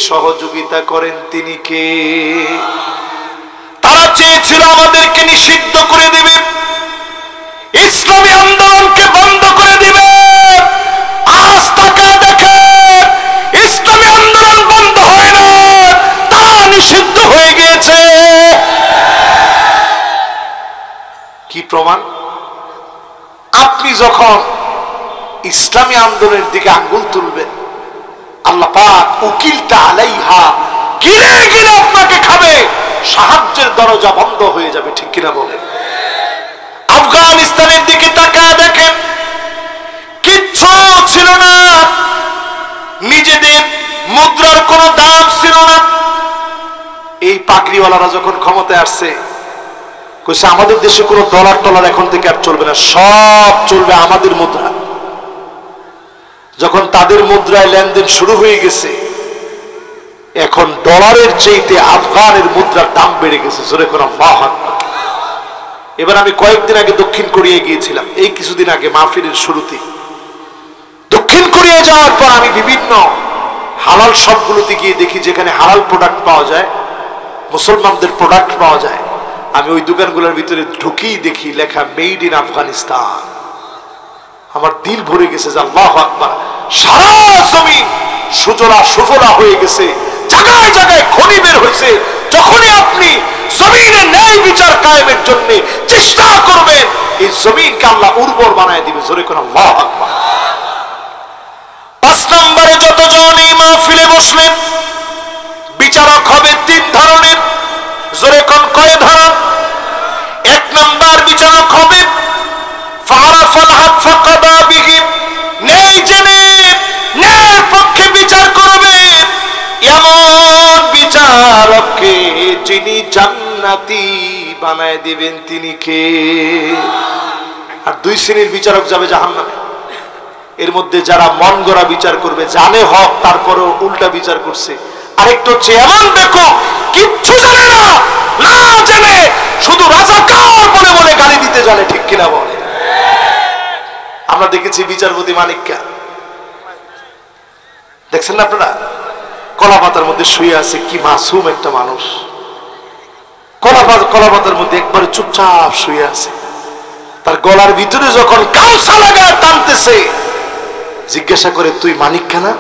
সহযোগিতা করেন তিনি কে? তারা চেয়েছিল আমাদেরকে নিষিদ্ধ করে দিবে, ইসলামী আন্দোলনকে বন্ধ করে দিবে। আজ টাকা দেখে ইসলামী আন্দোলন বন্ধ হয় না, তারা নিষিদ্ধ হয়ে গিয়েছে। কি প্রমাণ? আপনি যখন ইসলামী আন্দোলনের দিকে আঙ্গুল তুলবেন, আল্লাহ পাক উকিলটা আলাইহা, গিলে গিলে আপনাকে খাবে, সাহায্যের দরজা বন্ধ হয়ে যাবে, ঠিক কিনা বলেন? আফগানিস্তানের দিকে তাকায় দেখেন, কিচ্ছু ছিল না, নিজেদের মুদ্রার কোনো দাম ছিল না। এই পাগড়িওয়ালারা যখন ক্ষমতায় আসছে, কইছে আমাদের দেশে কোনো ডলার টলার এখন থেকে আর চলবে না, সব চলবে আমাদের মুদ্রা। যখন তাদের মুদ্রায় লেনদেন শুরু হয়ে গেছে, এখন ডলারের চাইতে আফগানের মুদ্রার দাম বেড়ে গেছে। জোরে করে আল্লাহু আকবার। এবার আমি কয়েকদিন আগে দক্ষিণ কোরিয়ায় গিয়েছিলাম, এই কিছুদিন আগে মাহফিলের শুরুতে। দক্ষিণ কোরিয়া যাওয়ার পর আমি বিভিন্ন হালাল শপগুলোতে গিয়ে দেখি যেখানে হালাল প্রোডাক্ট পাওয়া যায়, মুসলমানদের প্রোডাক্ট পাওয়া যায়। আমি ওই দোকানগুলোর ভিতরে ঢুকেই দেখি লেখা মেড ইন আফগানিস্তান। আমার দিল ভরে গেছে যে আল্লাহু আকবার, সারা জমিন সুজলা সুফলা হয়ে গেছে, জায়গায় জায়গায় খনি বের হয়েছে। যখনই আপনি জমিনে ন্যায় বিচার কায়েমের জন্য চেষ্টা করবেন, এই জমিনকে আল্লাহ উর্বর বানায় দিবে। জোরে করে আল্লাহু আকবার। 5 নম্বরে যতজন এই মাহফিলে বসলেন, বিচারক হবে 3 ধরনের। জোরে কোন কয় ধরন? 1 নম্বর বিচারক হবে ফারাফাল হক ফাকাদা বিহি, ন্যায় জেনে ন্যায়ের পক্ষে বিচার করবে এমন বিচারককে যিনি জান্নাতি বানায় দিবেন তিনি কে? আর 2 শ্রেণীর বিচারক যাবে জাহান্নামে। এর মধ্যে যারা মন গড়া বিচার করবে, জানে হক তারপরেও উল্টা বিচার করছে। আরেকটা হচ্ছে এমন দেখো কিচ্ছু জানে না, না জেনে শুধু রাজাকার বলে বলে গালি দিতে জানে, ঠিক কিনা বলে? আমরা দেখেছি বিচারপতি মানিককে, দেখছেন না আপনারা? কলা পাতার মধ্যে শুয়ে আছে, কি মাসুম একটা মানুষ, কলা পাতার মধ্যে একবারে চুপচাপ শুয়ে আছে। তার গলার ভিতরে যখন গামছা লাগায় টানতেছে, জিজ্ঞাসা করে তুই মানিক কেনা?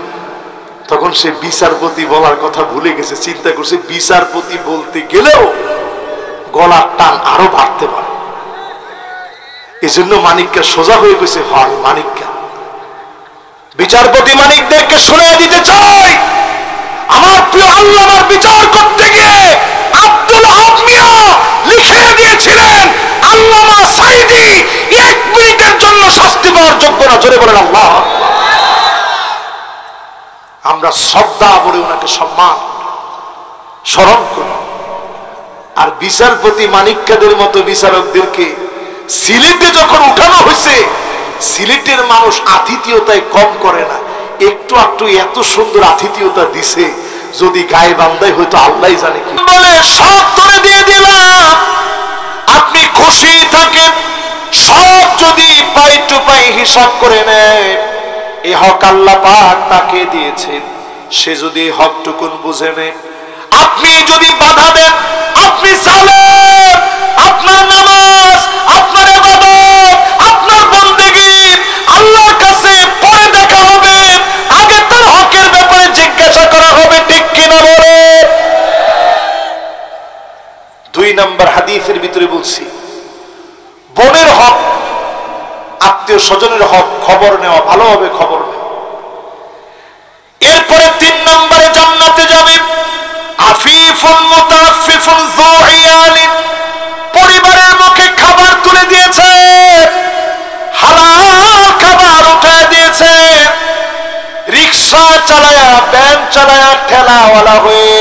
তখন সে বিচারপতি বলার কথা ভুলে গেছে, চিন্তা করছে বিচারপতি বলতে গেলেও গলার টান আরো বাড়তে পারে, এই জন্য মানিককে সোজা হয়ে গেছে, হয় মানিককে। বিচারপতি মানিকদেরকে শুনে দিতে চাই, আমার প্রিয় আল্লাহর বিচার করতে গিয়ে আব্দুল হক মিয়া লিখে দিয়েছিলেন, আল্লামা সাইদি 1 মিনিটের জন্য শাস্তি পাওয়ার যোগ্য না। জোরে বলেন আল্লাহ। আমরা শ্রদ্ধা বলে ওনাকে সম্মান স্মরণ করি। আর বিচারপতি মানিককাদের মতো বিচারকদেরকে সিলেটে যখন উঠানো হয়েছে, সিলেটের মানুষ আতিথেয়তায় কম করে না, একটু একটু এত সুন্দর আতিথেয়তা দিছে, যদি গায়ে বান্দায় হয়তো আল্লাহ জানে কি বলে। সব ধরে দিয়ে দিলাম, আপনি খুশি থাকেন, সব যদি পাই টু পাই হিসাব করে নেয়, এই হক আল্লাহ পাক তাকে দিয়েছেন, সে যদি হকটুকুন বুঝে নেয়, আপনি যদি বাধা দেন, আপনি সালেম, আপনার নামাজ, আপনার ইবাদত, আপনার বন্দেগী আল্লাহর কাছে পরে দেখা হবে, আগে তার হকের ব্যাপারে জিজ্ঞাসা করা হবে, ঠিক কিনা বলে? 2 নম্বর হাদিসের ভিতরে বলছি, বোনের হক, আত্মীয় স্বজনের হক খবর নেওয়া, ভালোভাবে খবর নেওয়া। এরপরে 3 নম্বরে জান্নাতে যাবে আফিফুন মুতাআফফিফুন যু ইয়ালিন, পরিবারের মুখে খাবার তুলে দিয়েছে, হালাল খাবার উঠায় দিয়েছে, রিকশা চালায়া, ভ্যান চালায়া, ঠেলাওয়ালা হয়ে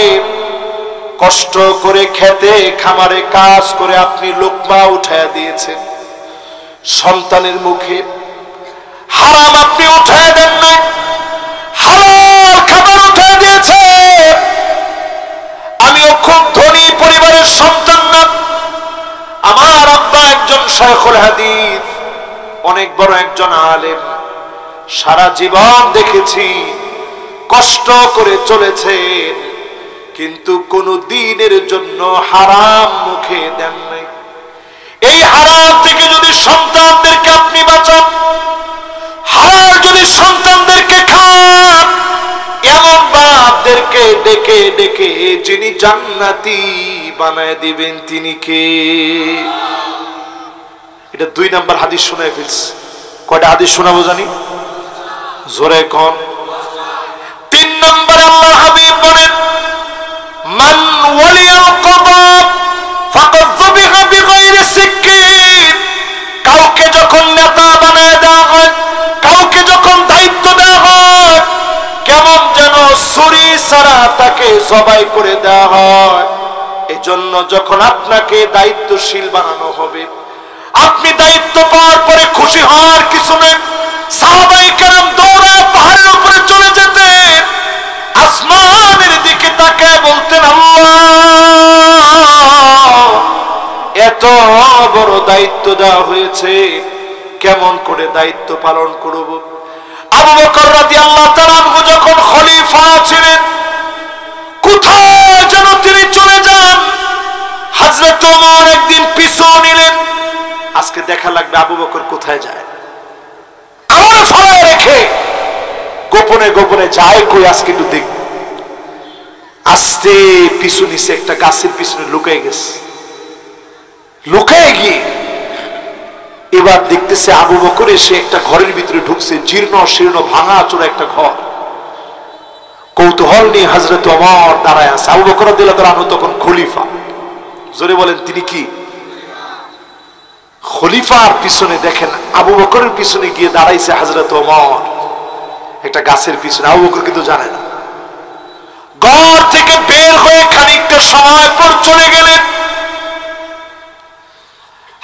কষ্ট করে খেতে খামারে কাজ করে আপনি লোকমা উঠায় দিয়েছেন, সন্তানের মুখে হারাম আপনি উঠায় দেন না, হালাল খাবার উঠায় দিয়েছে। আমিও খুব ধনী পরিবারের সন্তান না, আমার আব্বা একজন শায়খুল হাদিস, অনেক বড় একজন আলেম, সারা জীবন দেখেছি কষ্ট করে চলেছেন, কিন্তু কোনো দিনের জন্য হারাম মুখে দেন নাই। এই হারাম থেকে যদি সন্তানদেরকে আপনি বাঁচান, হালাল যদি সন্তানদেরকে খান, এমন বাপদেরকে ডেকে ডেকে যিনি জান্নাতি বানায় দিবেন তিনি কে? এটা 2 নম্বর হাদিস শোনায় ফেলছি। কয়টা হাদিস শোনাবো জানি? জোরে কোন? 3 নম্বরে আল্লাহর হাবিব বলেন, মান ওয়ালিয়াল কদা ফাকাদ যুবিহা বিগাইরি সিকিন। কাউকে যখন নেতা বানায় দেওয়া হয়, কাউকে যখন দায়িত্ব দেওয়া হয়, কেমন যেন ছুরি ছাড়া তাকে জবাই করে দেওয়া হয়। এজন্য যখন আপনাকে দায়িত্বশীল বানানো হবে, আপনি দায়িত্ব পাওয়ার পরে খুশি হওয়ার কিছু নেই। সাহাবায়ে কেরাম দৌড়ায় পাহাড়ের উপরে চলে যেতেন, আসমানের দিকে তাকায় বলতেন, আল্লাহ এত বড় দায়িত্ব দেওয়া হয়েছে, কেমন করে দায়িত্ব পালন করব? আবু বকর রাদিয়াল্লাহু তাআলা আনহু যখন খলিফা ছিলেন, কোথায় যেন তিনি চলে যান, হযরত ওমর একদিন পিছু নিলেন, আজকে দেখা লাগবে আবু বকর কোথায় যায়, আমার ফলায় রেখে গোপনে গোপনে যায় কই, আজকে একটু দেখ। আস্তে পিছু নিছে, একটা গাছের পিছনে লুকায় গেছে, লুকায় গিয়ে এবার দেখতেছে আবু বকর এসে একটা ঘরের ভিতরে ঢুকছে, জীর্ণ শীর্ণ ভাঙা চোরা একটা ঘর। কৌতূহল নিয়ে হযরত ওমর দাঁড়ায় আছে। আবু বকর রাদিয়াল্লাহু তাআলা তখন খলিফা। জোরে বলেন তিনি কি? খলিফার পিছনে দেখেন আবু বকরের পিছনে গিয়ে দাঁড়াইছে হযরত ওমর একটা গাছের পিছনে। আবু বকর কিন্তু জানে না। ঘর থেকে বের হয়ে খানিকটা সময় পর চলে গেলেন।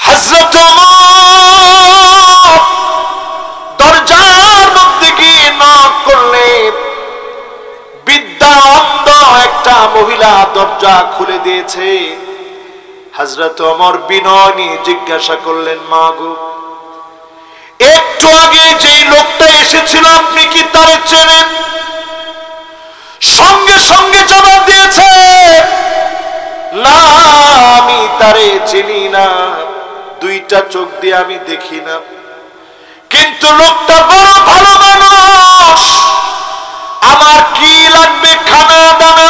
হযরত ওমর দরজার মধ্যে গিয়ে নক করলেন। বিদ্যা অন্ধ একটা মহিলা দরজা খুলে দিয়েছে। হযরত ওমর বিনয় নিয়ে জিজ্ঞাসা করলেন, মা গো, একটু আগে যে লোকটা এসেছিল আপনি কি তারে চেনেন? সঙ্গে সঙ্গে জবাব দিয়েছে, না আমি তারে চিনি না, দুইটা চোখ দিয়ে আমি দেখি না, কিন্তু লোকটা বড় ভালো মানুষ, আমার কি লাগবে খানা দানা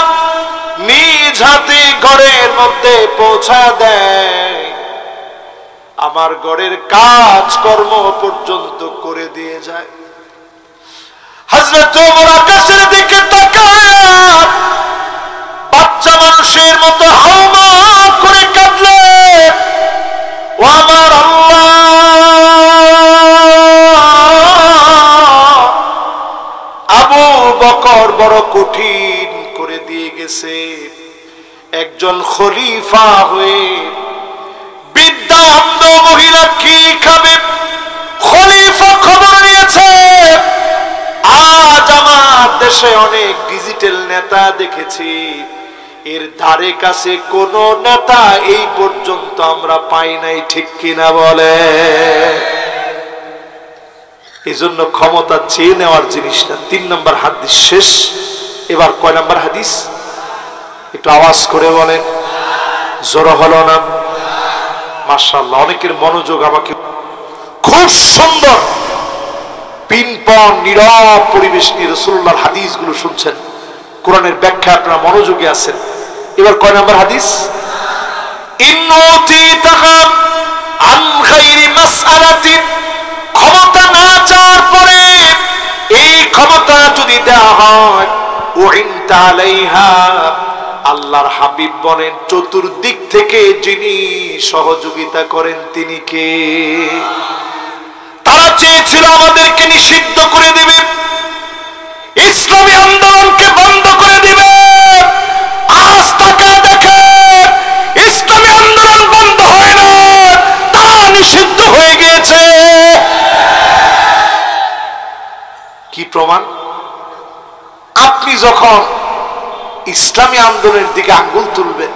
নিজ হাতে ঘরের মধ্যে পৌঁছা দেয়, আমার ঘরের কাজ কর্ম পর্যন্ত করে দিয়ে যায়। হযরত ওমর আকাশের দিকে তাকায় বাচ্চা মানুষের মতো হাওমাও করে কাঁদলেন, ও আমার আল্লাহ, আবু বকর বড় কঠিন করে দিয়ে গেছে, একজন খলিফা হয়ে বৃদ্ধা অন্ধ মহিলা কি খাবে? খলিফা খবর নিয়েছে, আজ আমার দেশে অনেক ডিজিটাল নেতা দেখেছি, এর ধারে কাছে কোন নেতা এই পর্যন্ত আমরা পাই নাই, ঠিক কিনা বলে? এই জন্য ক্ষমতা চেয়ে নেওয়ার জিনিসটা। 3 নম্বর হাদিস শেষ, এবার কয় নম্বর হাদিস? একটু আওয়াজ করে বলেন, জোর হলো না? মাশাআল্লাহ, অনেকের মনোযোগ আমাকে খুব সুন্দর পিনপন নীরব পরিবেশ নিয়ে রাসূলুল্লাহর হাদিসগুলো শুনছেন, কোরআনের ব্যাখ্যা আপনারা মনোযোগী আছেন। এবার কয় নম্বর হাদিস? ইন্নুতিতাহা আন গায়রি মাসআলাতিন, ক্ষমতা না চাওয়ার পরে এই ক্ষমতা যদি দেওয়া হয়, উইনতা আলাইহা, আল্লাহর হাবিব বলেন চতুর্দিক থেকে যিনি সহযোগিতা করেন তিনি কে? তারা চেয়েছিল আমাদেরকে নিষিদ্ধ করে দিবে, ইসলামী আন্দোলনকে বন্ধ করে দিবে, আজ তাকায় দেখেন ইসলামী আন্দোলন বন্ধ হয় না, তারা নিষিদ্ধ হয়ে গিয়েছে। কি প্রমাণ? আপনি যখন ইসলামী আন্দোলনের দিকে আঙ্গুল তুলবেন,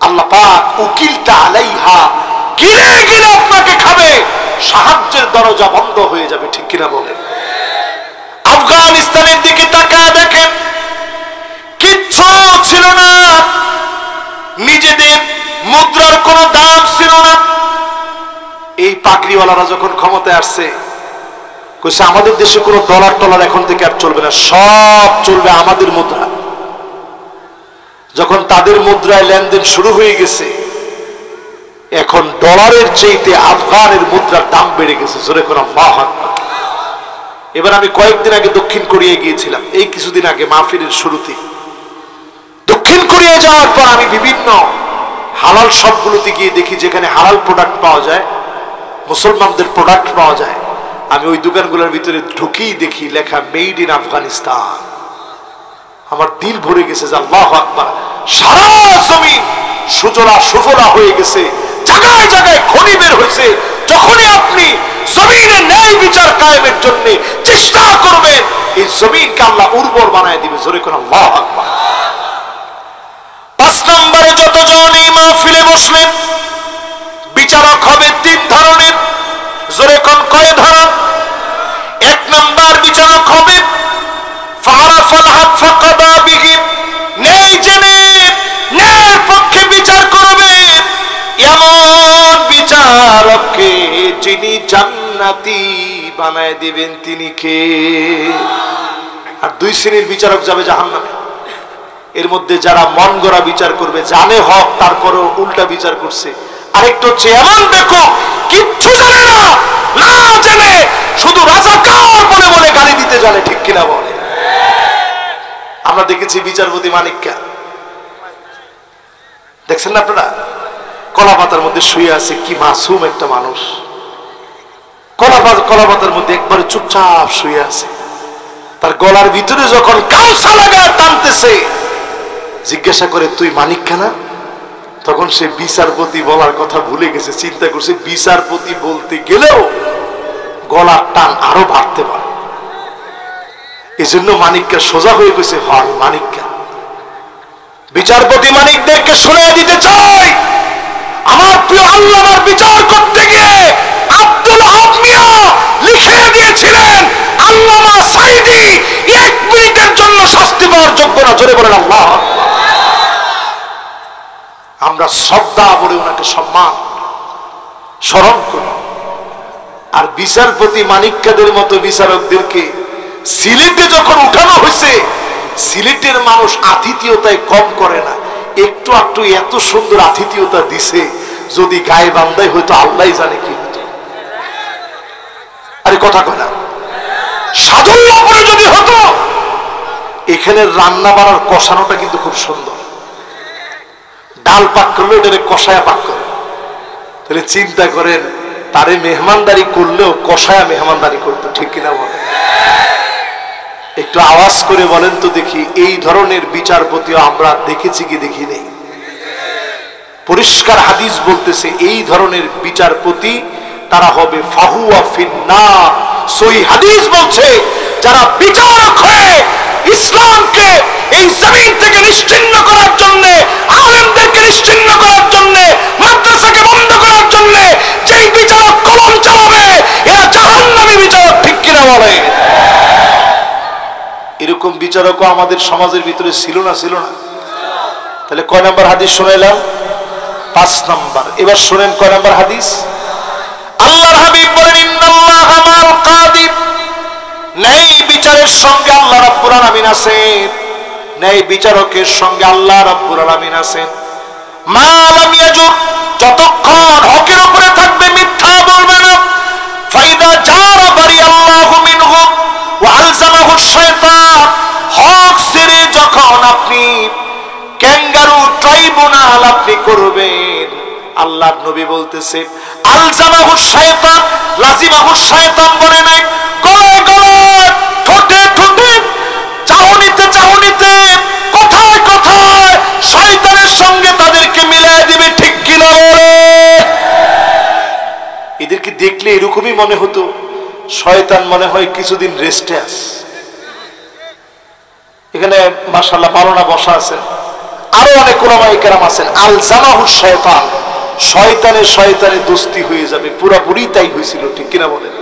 আল্লাহ পাক উকিলটা আলাইহা, গিলে গিলে আপনাকে খাবে, সাহায্যের দরজা বন্ধ হয়ে যাবে, ঠিক কিনা বলেন? আফগানিস্তানের দিকে তাকায় দেখেন, কিচ্ছু ছিল না, নিজেদের মুদ্রার কোনো দাম ছিল না। এই পাগড়িওয়ালারা যখন ক্ষমতায় আসছে, কইছে আমাদের দেশে কোনো ডলার টলার এখন থেকে আর চলবে না, সব চলবে আমাদের মুদ্রা। যখন তাদের মুদ্রায় লেনদেন শুরু হয়ে গেছে, এখন ডলারের চাইতে আফগানের মুদ্রার দাম বেড়ে গেছে। জোরে করে আল্লাহু আকবার। এবার আমি কয়েকদিন আগে দক্ষিণ কোরিয়ায় গিয়েছিলাম, এই কিছুদিন আগে মাহফিলের শুরুতে। দক্ষিণ কোরিয়া যাওয়ার পর আমি বিভিন্ন হালাল শপগুলোতে গিয়ে দেখি যেখানে হালাল প্রোডাক্ট পাওয়া যায়, মুসলমানদের প্রোডাক্ট পাওয়া যায়, আমি ওই দোকানগুলোর ভিতরে ঢুকেই দেখি লেখা মেড ইন আফগানিস্তান। আমার দিল ভরে গেছে যে আল্লাহু আকবার, সারা জমিন সুজলা সুফলা হয়ে গেছে, জায়গায় জায়গায় খনি বের হয়েছে। যখনই আপনি জমিনে ন্যায় বিচার কায়েমের জন্য চেষ্টা করবেন, এই জমিনকে আল্লাহ উর্বর বানায় দিবে। জোরে করে আল্লাহু আকবার। 5 নম্বরে যতজন এই মাহফিলে বসলেন, বিচারক হবে 3 ধরনের। জোরে কোন কয় ধরন? 1 নম্বর বিচারক হবে ফারাফাল হক ফাকাদা বিহি, ন্যায় জেনে ন্যায়ের পক্ষে বিচার করবে, এমন বিচারককে যিনি জান্নাতি বানায় দিবেন তিনি কে? আর 2 শ্রেণীর বিচারক যাবে জাহান্নামে। এর মধ্যে যারা মন গড়া বিচার করবে, জানে হক তারপরেও উল্টা বিচার করছে। আরেকটা হচ্ছে এমন দেখো কিচ্ছু জানে না, না জানে শুধু রাজাকার বলে বলে গালি দিতে জানে, ঠিক কিনা বলে? আমরা দেখেছি বিচারপতি মানিক্কা, দেখছেন না আপনারা? কলা পাতার মধ্যে শুয়ে আছে, কি মাসুম একটা মানুষ, কলা পাতার মধ্যে একবারে চুপচাপ শুয়ে আছে। তার গলার ভিতরে যখন কাউসা লাগা টানতেছে, জিজ্ঞাসা করে তুই মানিক্কা না? তখন সে বিচারপতি বলার কথা ভুলে গেছে, চিন্তা করছে বিচারপতি বলতে গেলেও গলার টান আরো বাড়তে পারে। এই জন্য মানিক্কা সোজা হয়ে গেছে, হয় মানিক্কা। বিচারপতি মানিকদেরকে শুনে দিতে চাই, আমার প্রিয় আল্লাহর বিচার করতে গিয়ে আব্দুল হক মিয়া ছিলেন আল্লামা সাঈদী 1 মিনিটের জন্য শাস্তি পাওয়ার যোগ্য না। জোরে বলেন আল্লাহ। আমরা শ্রদ্ধা বলে ওনাকে সম্মান স্মরণ করি। আর বিচারপতি মানিক্কাদের মতো বিচারকদেরকে সিলেটে যখন উঠানো হয়েছে, সিলেটের মানুষ আতিথেয়তায় কম করে না, একটু একটু এত সুন্দর আতিথেয়তা দিছে, যদি গায়ে বান্দাই হয়তো আল্লাহ জানে কি হতো। আরে কথা কয় না, সাধুল্লাপুরে যদি হতো। এখানে রান্না বাড়ার কষানোটা কিন্তু খুব সুন্দর, ডাল পাক করলে ওটারে কষায়া পাক করে। তাহলে চিন্তা করেন, তারে মেহমানদারি করলেও কষায়া মেহমানদারি করতো, ঠিক কিনা বলেন? একটু আওয়াজ করে বলেন তো দেখি, এই ধরনের বিচারপতিও আমরা দেখেছি কি দেখি নেই? পরিষ্কার হাদিস বলতেছে এই ধরনের বিচারপতি তারা হবে ফাহুয়া ফিন্নার। সহিহ হাদিস বলছে যারা বিচারক হয়ে ইসলামকে এই জমিন থেকে নিশ্চিহ্ন করার জন্য, আলেমদেরকে নিশ্চিহ্ন করার জন্য, মাদ্রাসাকে বন্ধ করার জন্য যেই বিচারক কলম চালাবে এরা জাহান্নামী বিচারক, ঠিক কিনা বলে? এরকম বিচারকও আমাদের সমাজের ভিতরে ছিল না? ছিল না? তাহলে কয় নম্বর হাদিস শুনাইলাম? 5 নম্বর। এবার শুনেন কয় নম্বর হাদিস। আল্লাহর হাবিব বলেন ইন্নাল্লাহা মা'আল কাদি, ন্যায় বিচারের সঙ্গে আল্লাহ রাব্বুল আলামিন আছেন, ন্যায় বিচারকের সঙ্গে আল্লাহ রাব্বুল আলামিন আছেন। মা লাম ইয়াজুর, যতক্ষণ হকের উপরে থাকবে, মিথ্যা বলবে না। ফাইদা জারা বারিয়াল্লাহু মিনহু ওয়া আলজামাহু শাইতান, হক ছেড়ে যখন আপনি ক্যাঙ্গারু ট্রাইব্যুনাল আপনি করবেন, আল্লাহর নবী বলতেছে আলজামাহু শাইতান, লাজিমাহু শাইতান বলে নাই, গলায় গলায়, ঠোঁটে ঠোঁটে, চাহনিতে চাহনিতে, কথায় কথায় শয়তানের সঙ্গে তাদেরকে মিলাই দিবে, ঠিক কিনা বলে? এদেরকে দেখলে এরকমই মনে হতো শয়তান মনে হয় কিছুদিন রেস্টে আছে। এখানে মাশাআল্লাহ মাওলানা বসা আছেন, আরো অনেক উলামায়ে কেরাম আছেন। আলজামাহু শাইতান, শয়তানের শয়তানে দোস্তি হয়ে যাবে, পুরাপুরি তাই হয়েছিল, ঠিক কিনা বলেন?